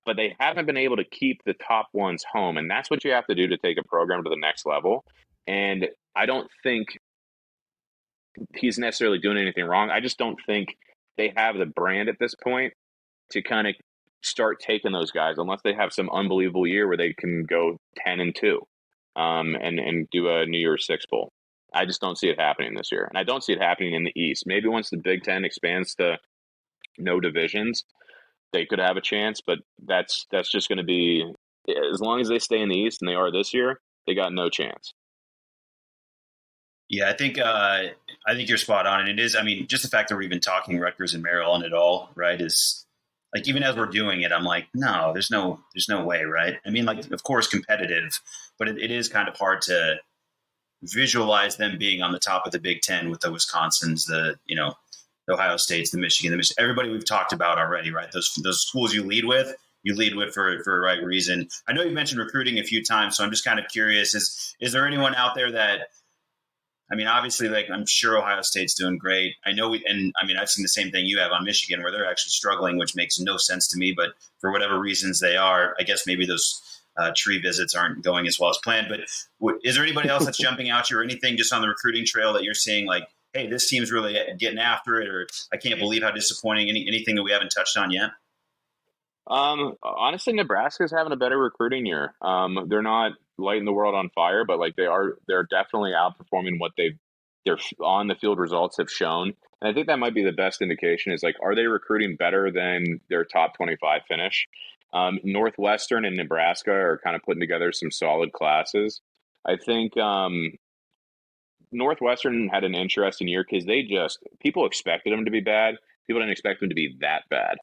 but they haven't been able to keep the top ones home. And that's what you have to do to take a program to the next level. And I don't think he's necessarily doing anything wrong. I just don't think they have the brand at this point to kind of start taking those guys unless they have some unbelievable year where they can go 10-2 and do a New Year's Six bowl. I just don't see it happening this year. And I don't see it happening in the East. Maybe once the Big Ten expands to no divisions, they could have a chance, but that's just going to be, as long as they stay in the East and they are this year, they got no chance. Yeah, I think you're spot on. And it is, I mean, just the fact that we're even talking Rutgers and Maryland at all, right, is like, even as we're doing it, I'm like, no, there's no way, right? I mean, like, of course, competitive, but it is kind of hard to visualize them being on the top of the Big Ten with the Wisconsins, the Ohio States, the Michigan, everybody we've talked about already, right? Those schools you lead with for a right reason. I know you mentioned recruiting a few times, so I'm just kind of curious, is there anyone out there that, I mean, obviously, like, I'm sure Ohio State's doing great. I know I've seen the same thing you have on Michigan where they're actually struggling, which makes no sense to me, but for whatever reasons they are, I guess maybe those tree visits aren't going as well as planned. But is there anybody else that's jumping out to you or anything just on the recruiting trail that you're seeing, like, hey, this team's really getting after it, or I can't believe how disappointing, anything that we haven't touched on yet? Honestly, Nebraska's having a better recruiting year. They're not lighting the world on fire, but like they're definitely outperforming what their on the field results have shown. And I think that might be the best indication is, like, are they recruiting better than their top 25 finish? Northwestern and Nebraska are kind of putting together some solid classes. I think Northwestern had an interesting year because people expected them to be bad. People didn't expect them to be that bad.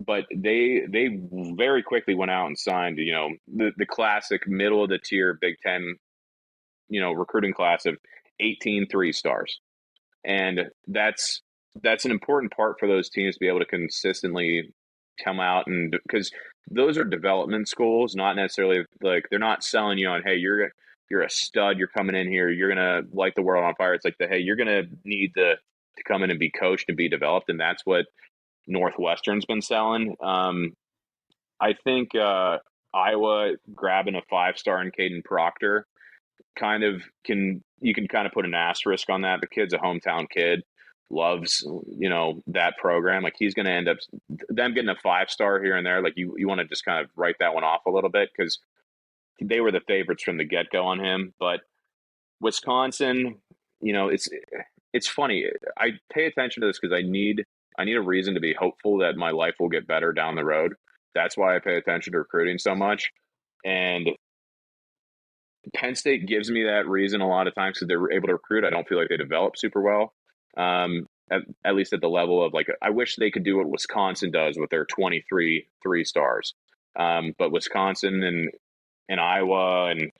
But they very quickly went out and signed, the classic middle of the tier Big Ten, recruiting class of 18 3-stars. And that's an important part for those teams to be able to consistently come out, and because those are development schools, not necessarily like they're not selling you on, hey, you're a stud, you're coming in here, you're gonna light the world on fire. It's like hey, you're gonna need to come in and be coached and be developed, and that's what Northwestern's been selling. I think Iowa grabbing a 5-star in Caden Proctor you can kind of put an asterisk on that. The kid's a hometown kid, loves that program. Like, he's going to end up them getting a 5-star here and there. Like, you want to just kind of write that one off a little bit because they were the favorites from the get-go on him. But Wisconsin, it's funny. I pay attention to this because I need a reason to be hopeful that my life will get better down the road. That's why I pay attention to recruiting so much. And Penn State gives me that reason a lot of times because they're able to recruit. I don't feel like they develop super well, at least at the level of, like, I wish they could do what Wisconsin does with their 23 3-stars. But Wisconsin and Iowa and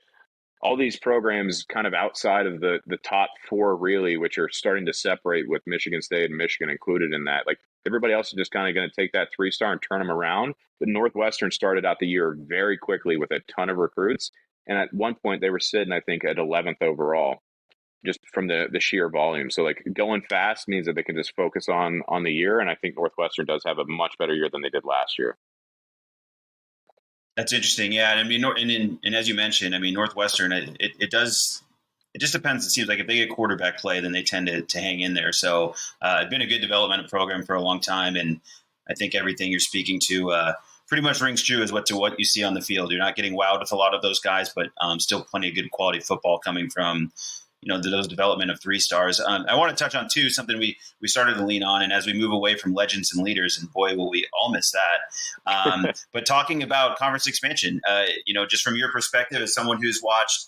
all these programs kind of outside of the top 4, really, which are starting to separate with Michigan State and Michigan included in that. Like, everybody else is just kind of going to take that 3-star and turn them around. But Northwestern started out the year very quickly with a ton of recruits. And at one point they were sitting, I think, at 11th overall, just from the sheer volume. So, like, going fast means that they can just focus on the year. And I think Northwestern does have a much better year than they did last year. That's interesting. Yeah. I mean, and as you mentioned, I mean, Northwestern, it just depends. It seems like if they get quarterback play, then they tend to hang in there. So it's been a good developmental program for a long time. And I think everything you're speaking to pretty much rings true as what you see on the field. You're not getting wowed with a lot of those guys, but still plenty of good quality football coming from, those development of 3-stars. I want to touch on, too, something we started to lean on, and as we move away from legends and leaders, and boy, will we all miss that. But talking about conference expansion, just from your perspective as someone who's watched,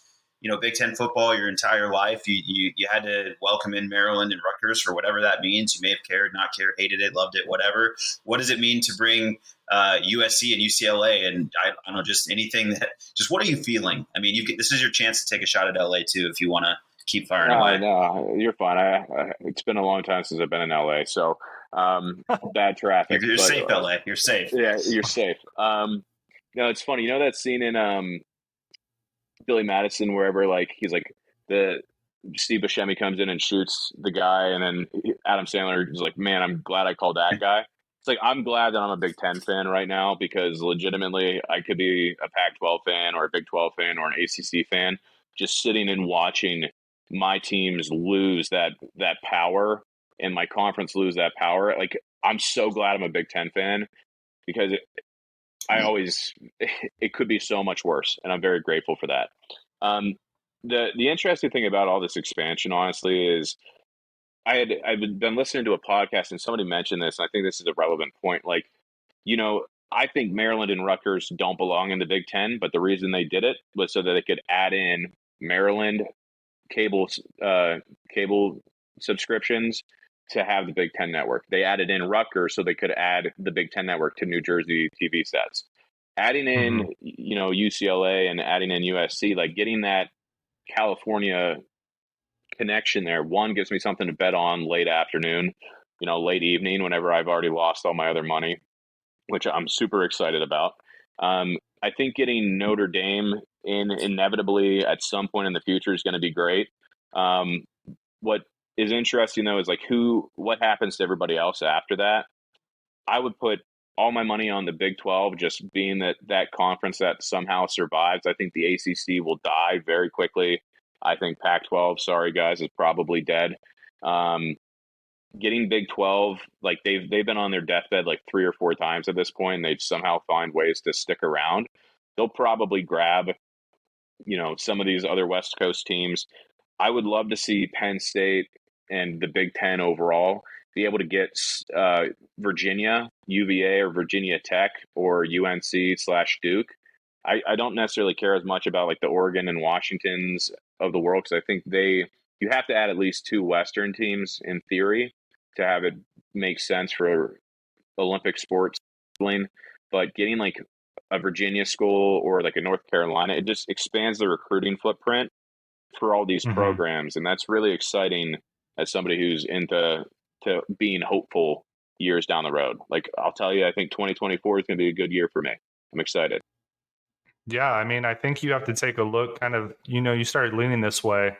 Big Ten football your entire life, you had to welcome in Maryland and Rutgers for whatever that means. You may have cared, not cared, hated it, loved it, whatever. What does it mean to bring USC and UCLA? And I don't know, just anything just what are you feeling? I mean, this is your chance to take a shot at LA too, if you want to keep firing away. No, you're fine. It's been a long time since I've been in LA, so bad traffic. You're safe, LA. You're safe. Yeah, you're safe. It's funny. That scene in Billy Madison, wherever, like, he's like, the Steve Buscemi comes in and shoots the guy, and then Adam Sandler is like, man, I'm glad I called that guy. It's like, I'm glad that I'm a Big Ten fan right now, because legitimately I could be a Pac-12 fan or a Big 12 fan or an ACC fan, just sitting and watching my teams lose that power and my conference lose that power. Like, I'm so glad I'm a Big Ten fan, because it could be so much worse, and I'm very grateful for that. The interesting thing about all this expansion, honestly, is I've been listening to a podcast and somebody mentioned this, and I think this is a relevant point. Like, I think Maryland and Rutgers don't belong in the Big Ten, but the reason they did it was so that they could add in Maryland cable subscriptions to have the Big Ten network. They added in Rutgers so they could add the Big Ten network to New Jersey TV sets. Adding in, UCLA and adding in USC, like getting that California connection there, one, gives me something to bet on late afternoon, late evening, whenever I've already lost all my other money, which I'm super excited about. I think getting Notre Dame in inevitably at some point in the future is going to be great. What is interesting, though, is like what happens to everybody else after that. I would put all my money on the Big 12, just being that conference that somehow survives. I think the ACC will die very quickly. I think Pac-12, sorry guys, is probably dead. Getting Big 12, like they've been on their deathbed like 3 or 4 times at this point, and they've somehow find ways to stick around. They'll probably grab, some of these other West Coast teams. I would love to see Penn State and the Big Ten overall be able to get Virginia, UVA, or Virginia Tech, or UNC/Duke. I don't necessarily care as much about like the Oregon and Washingtons of the world, because I think you have to add at least 2 Western teams in theory to have it make sense for Olympic sports. But getting like a Virginia school or like a North Carolina, it just expands the recruiting footprint for all these programs, and that's really exciting as somebody who's into being hopeful years down the road. Like, I'll tell you, I think 2024 is going to be a good year for me. I'm excited. Yeah, I mean, I think you have to take a look kind of, you started leaning this way,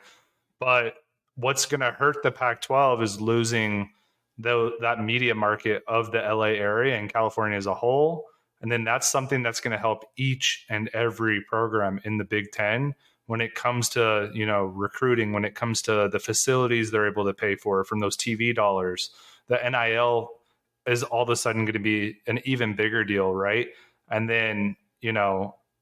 but what's going to hurt the Pac-12 is losing that media market of the LA area and California as a whole. And then that's something that's going to help each and every program in the Big Ten when it comes to, recruiting, when it comes to the facilities they're able to pay for from those TV dollars. The NIL is all of a sudden going to be an even bigger deal, right? And then,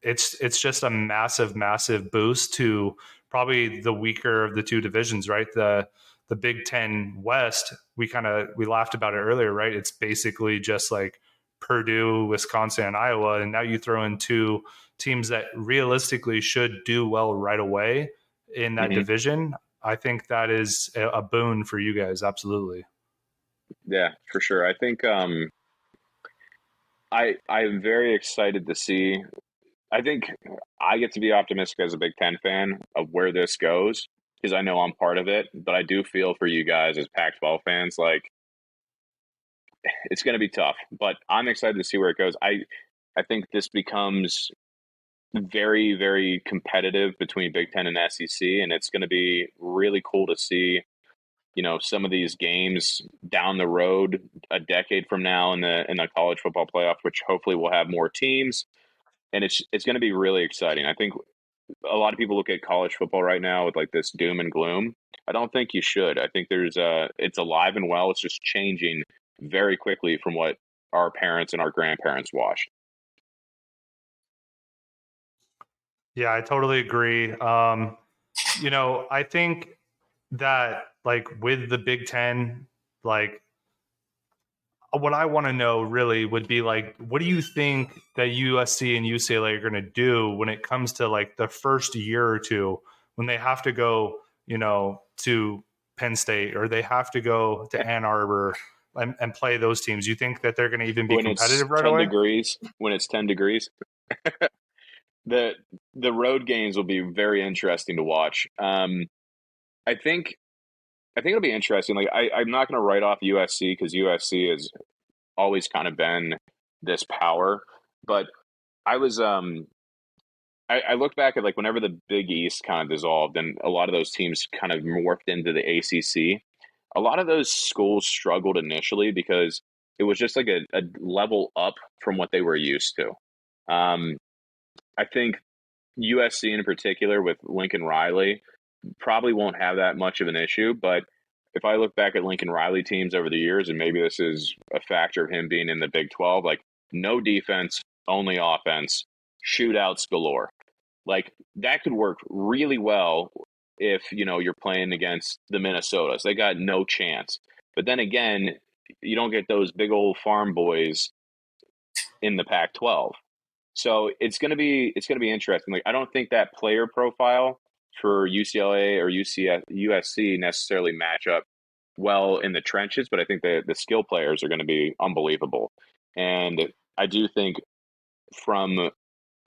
it's just a massive, massive boost to probably the weaker of the 2 divisions, right? The Big Ten West, we laughed about it earlier, right? It's basically just like Purdue, Wisconsin, and Iowa. And now you throw in 2 teams that realistically should do well right away in that division. I think that is a boon for you guys. Absolutely. Yeah, for sure. I think I'm very excited to see. I think I get to be optimistic as a Big Ten fan of where this goes, because I know I'm part of it. But I do feel for you guys as Pac-12 fans, like, it's going to be tough. But I'm excited to see where it goes. I think this becomes very, very competitive between Big Ten and SEC, and it's going to be really cool to see, some of these games down the road, a decade from now in the college football playoff, which hopefully will have more teams. And it's going to be really exciting. I think a lot of people look at college football right now with like this doom and gloom. I don't think you should. I think it's alive and well. It's just changing very quickly from what our parents and our grandparents watched. Yeah, I totally agree. I think that like with the Big Ten, like what I want to know really would be like, what do you think that USC and UCLA are going to do when it comes to like the first year or 2 when they have to go, to Penn State, or they have to go to Ann Arbor and play those teams? You think that they're going to even be competitive right away? When it's 10 degrees, the road games will be very interesting to watch. I think it'll be interesting. Like, I'm not going to write off USC, because USC has always kind of been this power. But I I look back at like whenever the Big East kind of dissolved and a lot of those teams kind of morphed into the ACC, a lot of those schools struggled initially because it was just like a level up from what they were used to. I think USC in particular with Lincoln Riley probably won't have that much of an issue, but if I look back at Lincoln Riley teams over the years, and maybe this is a factor of him being in the Big 12, like no defense, only offense, shootouts galore. Like that could work really well if, you're playing against the Minnesotas. They got no chance. But then again, you don't get those big old farm boys in the Pac-12. So it's going to be interesting. Like I don't think that player profile for UCLA or USC necessarily match up well in the trenches, but I think the skill players are going to be unbelievable. And I do think from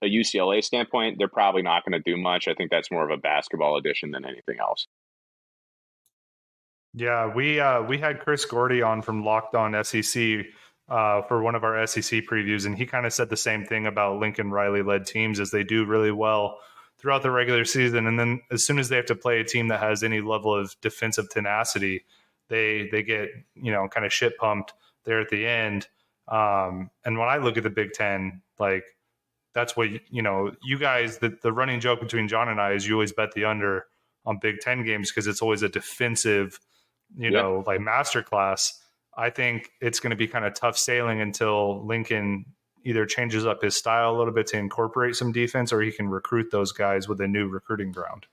a UCLA standpoint, they're probably not going to do much. I think that's more of a basketball addition than anything else. Yeah, we had Chris Gordy on from Locked On SEC for one of our SEC previews, and he kind of said the same thing about Lincoln Riley-led teams as they do really well throughout the regular season, and then as soon as they have to play a team that has any level of defensive tenacity, they get kind of shit pumped there at the end. And when I look at the Big Ten, like that's what you guys, the running joke between John and I is you always bet the under on Big Ten games because it's always a defensive like masterclass. I think it's going to be kind of tough sailing until Lincoln either changes up his style a little bit to incorporate some defense, or he can recruit those guys with a new recruiting ground.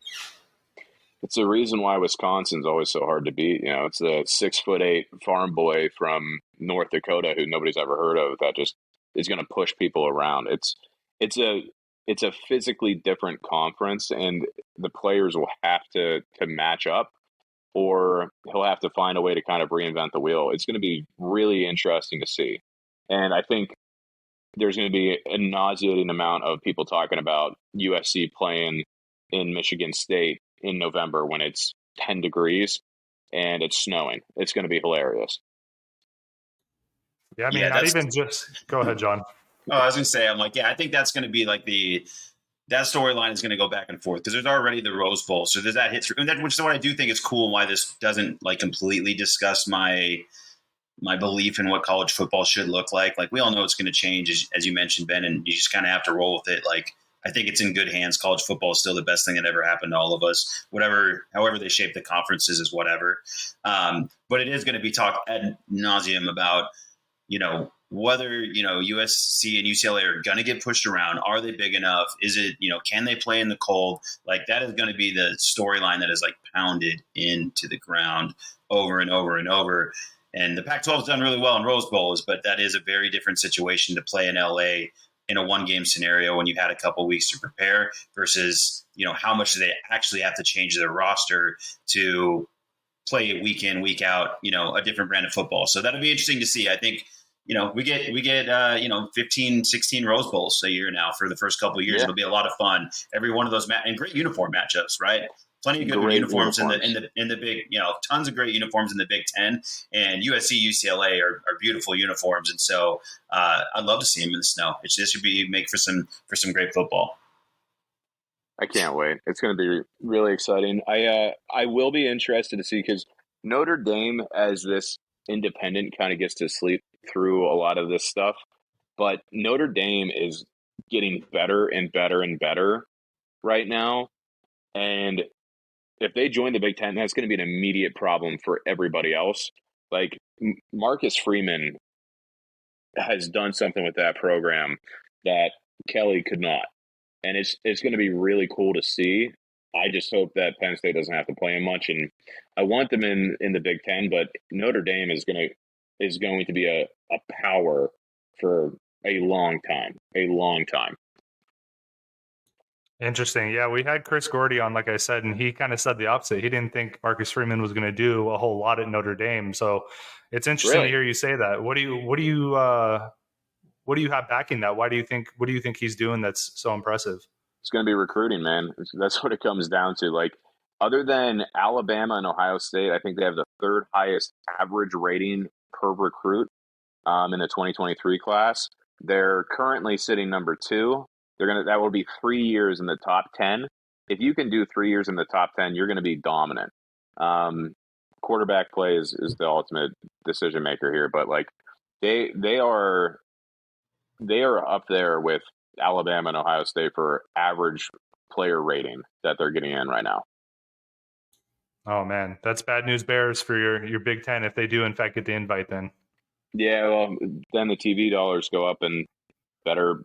It's the reason why Wisconsin's always so hard to beat. It's a 6'8" farm boy from North Dakota who nobody's ever heard of that just is going to push people around. It's a physically different conference, and the players will have to match up, or he'll have to find a way to kind of reinvent the wheel. It's going to be really interesting to see. And I think there's going to be a nauseating amount of people talking about USC playing in Michigan State in November when it's 10 degrees and it's snowing. It's going to be hilarious. Yeah, I mean, not even just – go ahead, John. Oh, I was going to say, I'm like, yeah, I think that's going to be like that storyline is going to go back and forth because there's already the Rose Bowl. So does that hit through? And which is what I do think is cool and why this doesn't like completely discuss my belief in what college football should look like. Like we all know it's going to change as you mentioned, Ben, and you just kind of have to roll with it. Like I think it's in good hands. College football is still the best thing that ever happened to all of us. However they shape the conferences is whatever. But it is going to be talked ad nauseum about, whether, USC and UCLA are going to get pushed around. Are they big enough? Is it, can they play in the cold? Like that is going to be the storyline that is like pounded into the ground over and over and over. And the Pac-12 has done really well in Rose Bowls, but that is a very different situation to play in LA in a one-game scenario when you had a couple weeks to prepare versus, how much do they actually have to change their roster to play week in, week out, a different brand of football. So that'll be interesting to see. I think, we get 15, 16 Rose Bowls a year now for the first couple of years. Yeah. It'll be a lot of fun. Every one of those and great uniform matchups, right? Plenty of good uniforms in the big, tons of great uniforms in the Big Ten, and USC, UCLA are beautiful uniforms. And so I'd love to see them in the snow. This should make for some great football. I can't wait. It's going to be really exciting. I will be interested to see because Notre Dame as this independent kind of gets to sleep through a lot of this stuff, but Notre Dame is getting better and better and better right now. And if they join the Big Ten, that's going to be an immediate problem for everybody else. Like Marcus Freeman has done something with that program that Kelly could not. And it's going to be really cool to see. I just hope that Penn State doesn't have to play him much. And I want them in the Big Ten, but Notre Dame is going to be a power for a long time. Interesting. Yeah, we had Chris Gordy on, like I said, and he kind of said the opposite. He didn't think Marcus Freeman was going to do a whole lot at Notre Dame. So it's interesting to hear you say that. What do you have backing that? What do you think he's doing that's so impressive? It's going to be recruiting, man. That's what it comes down to. Like, other than Alabama and Ohio State, I think they have the third highest average rating per recruit in the 2023 class. They're currently sitting number 2. that will be 3 years in the top 10. If you can do 3 years in the top 10, you're going to be dominant. Quarterback play is the ultimate decision maker here, but like they are up there with Alabama and Ohio State for average player rating that they're getting in right now. Oh man, that's bad news bears for your Big Ten if they do in fact get the invite then. Yeah, well, then the TV dollars go up and better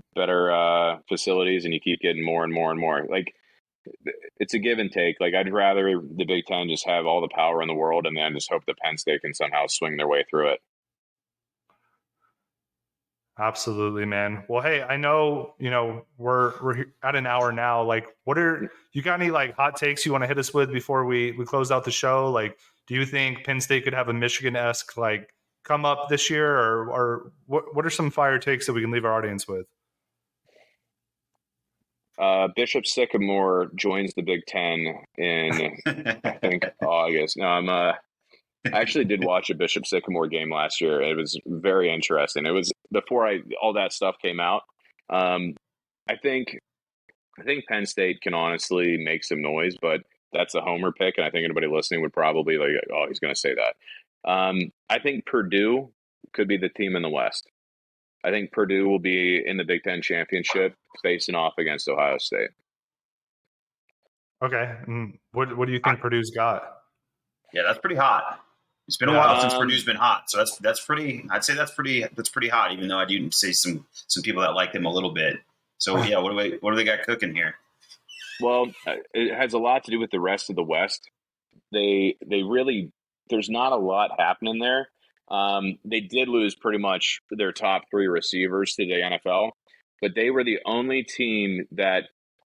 facilities, and you keep getting more and more and more. Like, it's a give and take. Like, I'd rather the Big Ten just have all the power in the world and then just hope that Penn State can somehow swing their way through it. Absolutely, man. Well, hey, I know, we're at an hour now. Like, you got any like hot takes you want to hit us with before we close out the show? Like, do you think Penn State could have a Michigan-esque like come up this year, or what are some fire takes that we can leave our audience with? Bishop Sycamore joins the Big Ten in, I think, August. No, I actually did watch a Bishop Sycamore game last year. It was very interesting. It was before all that stuff came out. I think Penn State can honestly make some noise, but that's a homer pick, and I think anybody listening would probably like, oh, he's going to say that. I think Purdue could be the team in the West. I think Purdue will be in the Big Ten championship facing off against Ohio State. Okay. And what do you think Purdue's got? Yeah, that's pretty hot. It's been a while since Purdue's been hot. So that's pretty, I'd say that's pretty hot, even though I do see some people that like them a little bit. So yeah, what do they got cooking here? Well, it has a lot to do with the rest of the West. They really, there's not a lot happening there. They did lose pretty much their top 3 receivers to the NFL, but they were the only team that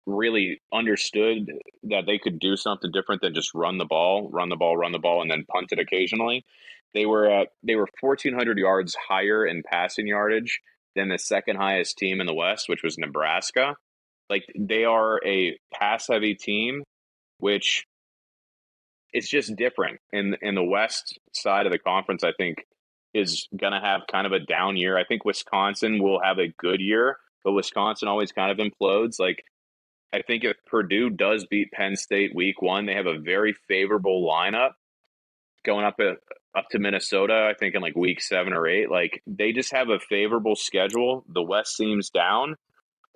really understood that they could do something different than just run the ball, and then punt it occasionally. They were 1,400 yards higher in passing yardage than the second highest team in the West, which was Nebraska. Like, they are a pass-heavy team, which it's just different. In the West side of the conference, I think, is going to have kind of a down year. I think Wisconsin will have a good year, but Wisconsin always kind of implodes. Like, I think if Purdue does beat Penn State week 1, they have a very favorable lineup going up to Minnesota, I think in like week 7 or 8. Like, they just have a favorable schedule. The West seems down.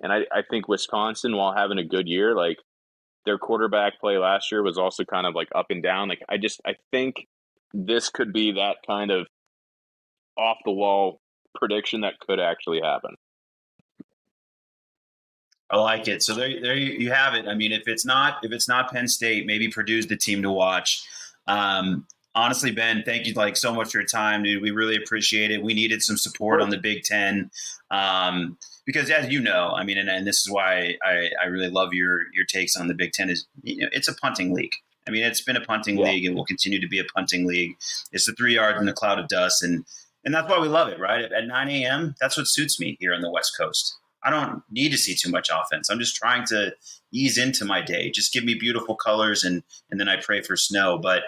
And I think Wisconsin, while having a good year, like, their quarterback play last year was also kind of like up and down. Like, I think this could be that kind of off the wall prediction that could actually happen. I like it. So there you have it. I mean, if it's not Penn State, maybe Purdue's the team to watch. Honestly, Ben, thank you like so much for your time, dude. We really appreciate it. We needed some support on the Big Ten. Because as you know, I mean, and this is why I really love your takes on the Big Ten is, it's a punting league. I mean, it's been a punting league and will continue to be a punting league. It's the 3 yards in the cloud of dust. And that's why we love it, right? At 9 a.m., that's what suits me here on the West Coast. I don't need to see too much offense. I'm just trying to ease into my day. Just give me beautiful colors and then I pray for snow. But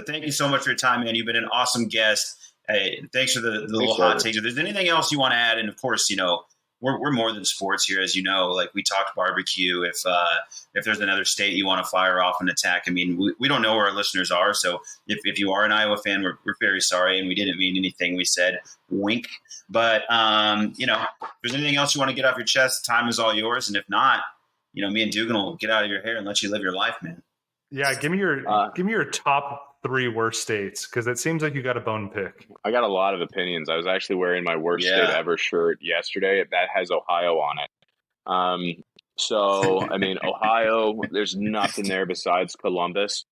thank you so much for your time, man. You've been an awesome guest. Hey, thanks for the little hot takes. If there's anything else you want to add, and of course, we're more than sports here, as you know. Like, we talked barbecue. If there's another state you want to fire off and attack, I mean, we don't know where our listeners are. So if you are an Iowa fan, we're very sorry, and we didn't mean anything we said. Wink. But if there's anything else you want to get off your chest, the time is all yours. And if not, me and Dugan will get out of your hair and let you live your life, man. Yeah, give me your top 3 worst states, because it seems like you got a bone pick. I got a lot of opinions. I was actually wearing my worst state ever shirt yesterday. That has Ohio on it. So, I mean, Ohio, there's nothing there besides Columbus.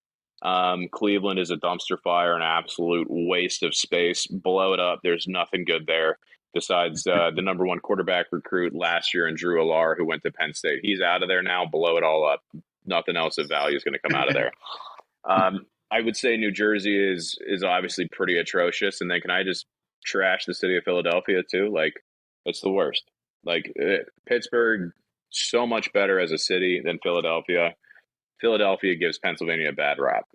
Cleveland is a dumpster fire, an absolute waste of space. Blow it up. There's nothing good there besides the number 1 quarterback recruit last year in Drew Allar, who went to Penn State. He's out of there now. Blow it all up. Nothing else of value is going to come out of there. I would say New Jersey is obviously pretty atrocious. And then can I just trash the city of Philadelphia too? Like, it's the worst. Like, Pittsburgh, so much better as a city than Philadelphia. Philadelphia gives Pennsylvania a bad rap.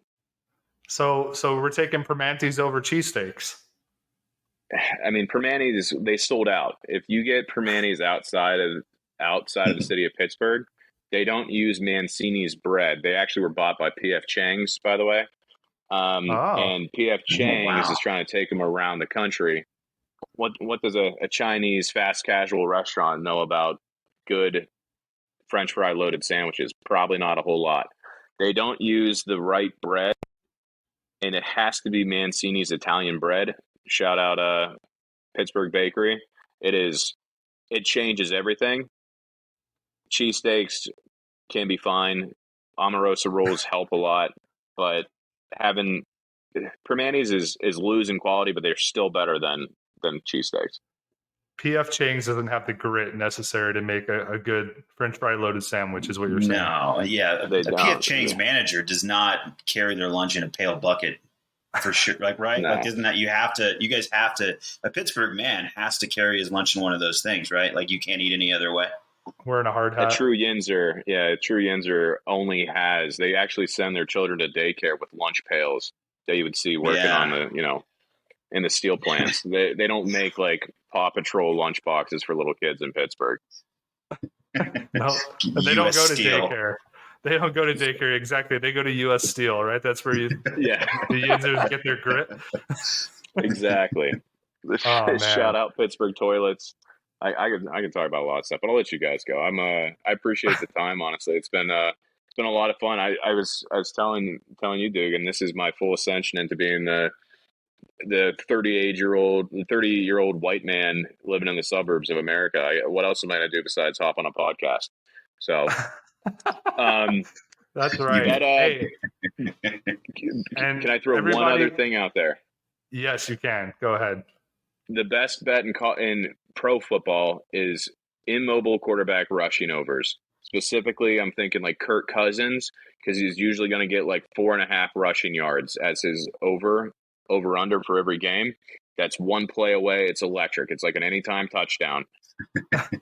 So we're taking Permanentes over cheesesteaks. I mean, Permanentes, they sold out. If you get Permanentes outside of outside of the city of Pittsburgh. They don't use Mancini's bread. They actually were bought by P.F. Chang's, by the way. And P.F. Chang's is trying to take them around the country. What does a Chinese fast casual restaurant know about good French fry loaded sandwiches? Probably not a whole lot. They don't use the right bread, and it has to be Mancini's Italian bread. Shout out Pittsburgh Bakery. It changes everything. Cheesesteaks can be fine. Omarosa rolls help a lot, but having Permanis is losing quality, but they're still better than cheesesteaks. P.F. Chang's doesn't have the grit necessary to make a good French fry loaded sandwich, is what you're saying. No, yeah. The P.F. Chang's manager does not carry their lunch in a pail bucket for sure. Like, right? No. Like, isn't that you guys have to, a Pittsburgh man has to carry his lunch in one of those things, right? Like, you can't eat any other way. Wearing a hard hat. A true Yinzer only has, they actually send their children to daycare with lunch pails that you would see working on the, in the steel plants. They don't make like Paw Patrol lunch boxes for little kids in Pittsburgh. No, they don't go to daycare. They don't go to daycare. Exactly. They go to U.S. Steel, right? That's where the Yinzers get their grit. Exactly. Shout out Pittsburgh toilets. I can talk about a lot of stuff, but I'll let you guys go. I appreciate the time. Honestly, it's been a lot of fun. I was telling you, Dugan, this is my full ascension into being the 30-year-old white man living in the suburbs of America. What else am I going to do besides hop on a podcast? So, that's right. But, can I throw one other thing out there? Yes, you can. Go ahead. The best bet in pro football is immobile quarterback rushing overs. Specifically, I'm thinking like Kirk Cousins, because he's usually going to get like 4.5 rushing yards as his over-under for every game. That's one play away. It's electric. It's like an anytime touchdown.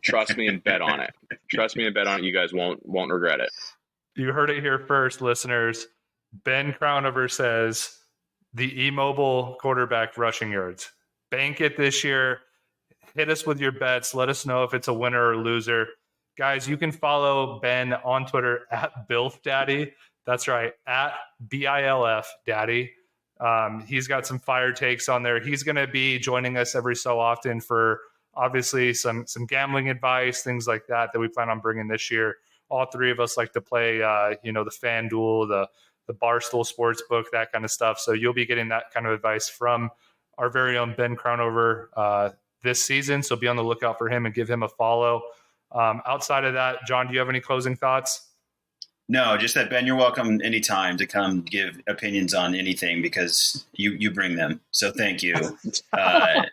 Trust me and bet on it. You guys won't regret it. You heard it here first, listeners. Ben Crownover says the immobile quarterback rushing yards. Bank it this year. Hit us with your bets. Let us know if it's a winner or loser. Guys, you can follow Ben on Twitter at BILFDaddy. That's right, at BILF Daddy. He's got some fire takes on there. He's going to be joining us every so often for obviously some gambling advice, things like that we plan on bringing this year. All three of us like to play, the FanDuel, the Barstool Sportsbook, that kind of stuff. So you'll be getting that kind of advice from our very own Ben Crownover this season. So be on the lookout for him and give him a follow. Outside of that, John, do you have any closing thoughts? No, just that, Ben, you're welcome anytime to come give opinions on anything because you bring them. So thank you. I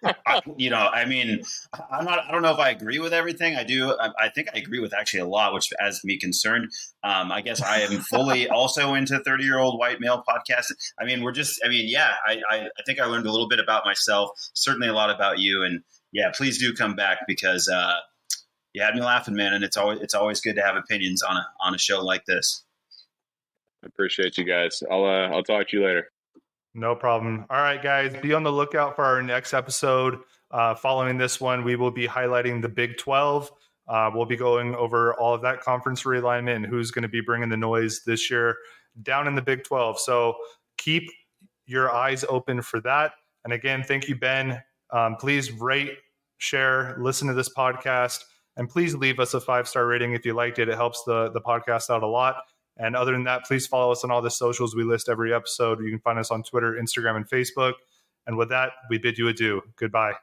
don't know if I agree with everything. I do. I think I agree with actually a lot, which has me concerned. I guess I am fully also into 30-year-old white male podcasts. I think I learned a little bit about myself, certainly a lot about you. And yeah, please do come back because, you had me laughing, man, and it's always good to have opinions on a show like this. I appreciate you guys. I'll talk to you later. No problem. All right, guys, be on the lookout for our next episode. Following this one, we will be highlighting the Big 12. We'll be going over all of that conference realignment and who's going to be bringing the noise this year down in the Big 12. So keep your eyes open for that. And again, thank you, Ben. Please rate, share, listen to this podcast. And please leave us a 5-star rating if you liked it. It helps the podcast out a lot. And other than that, please follow us on all the socials we list every episode. You can find us on Twitter, Instagram, and Facebook. And with that, we bid you adieu. Goodbye.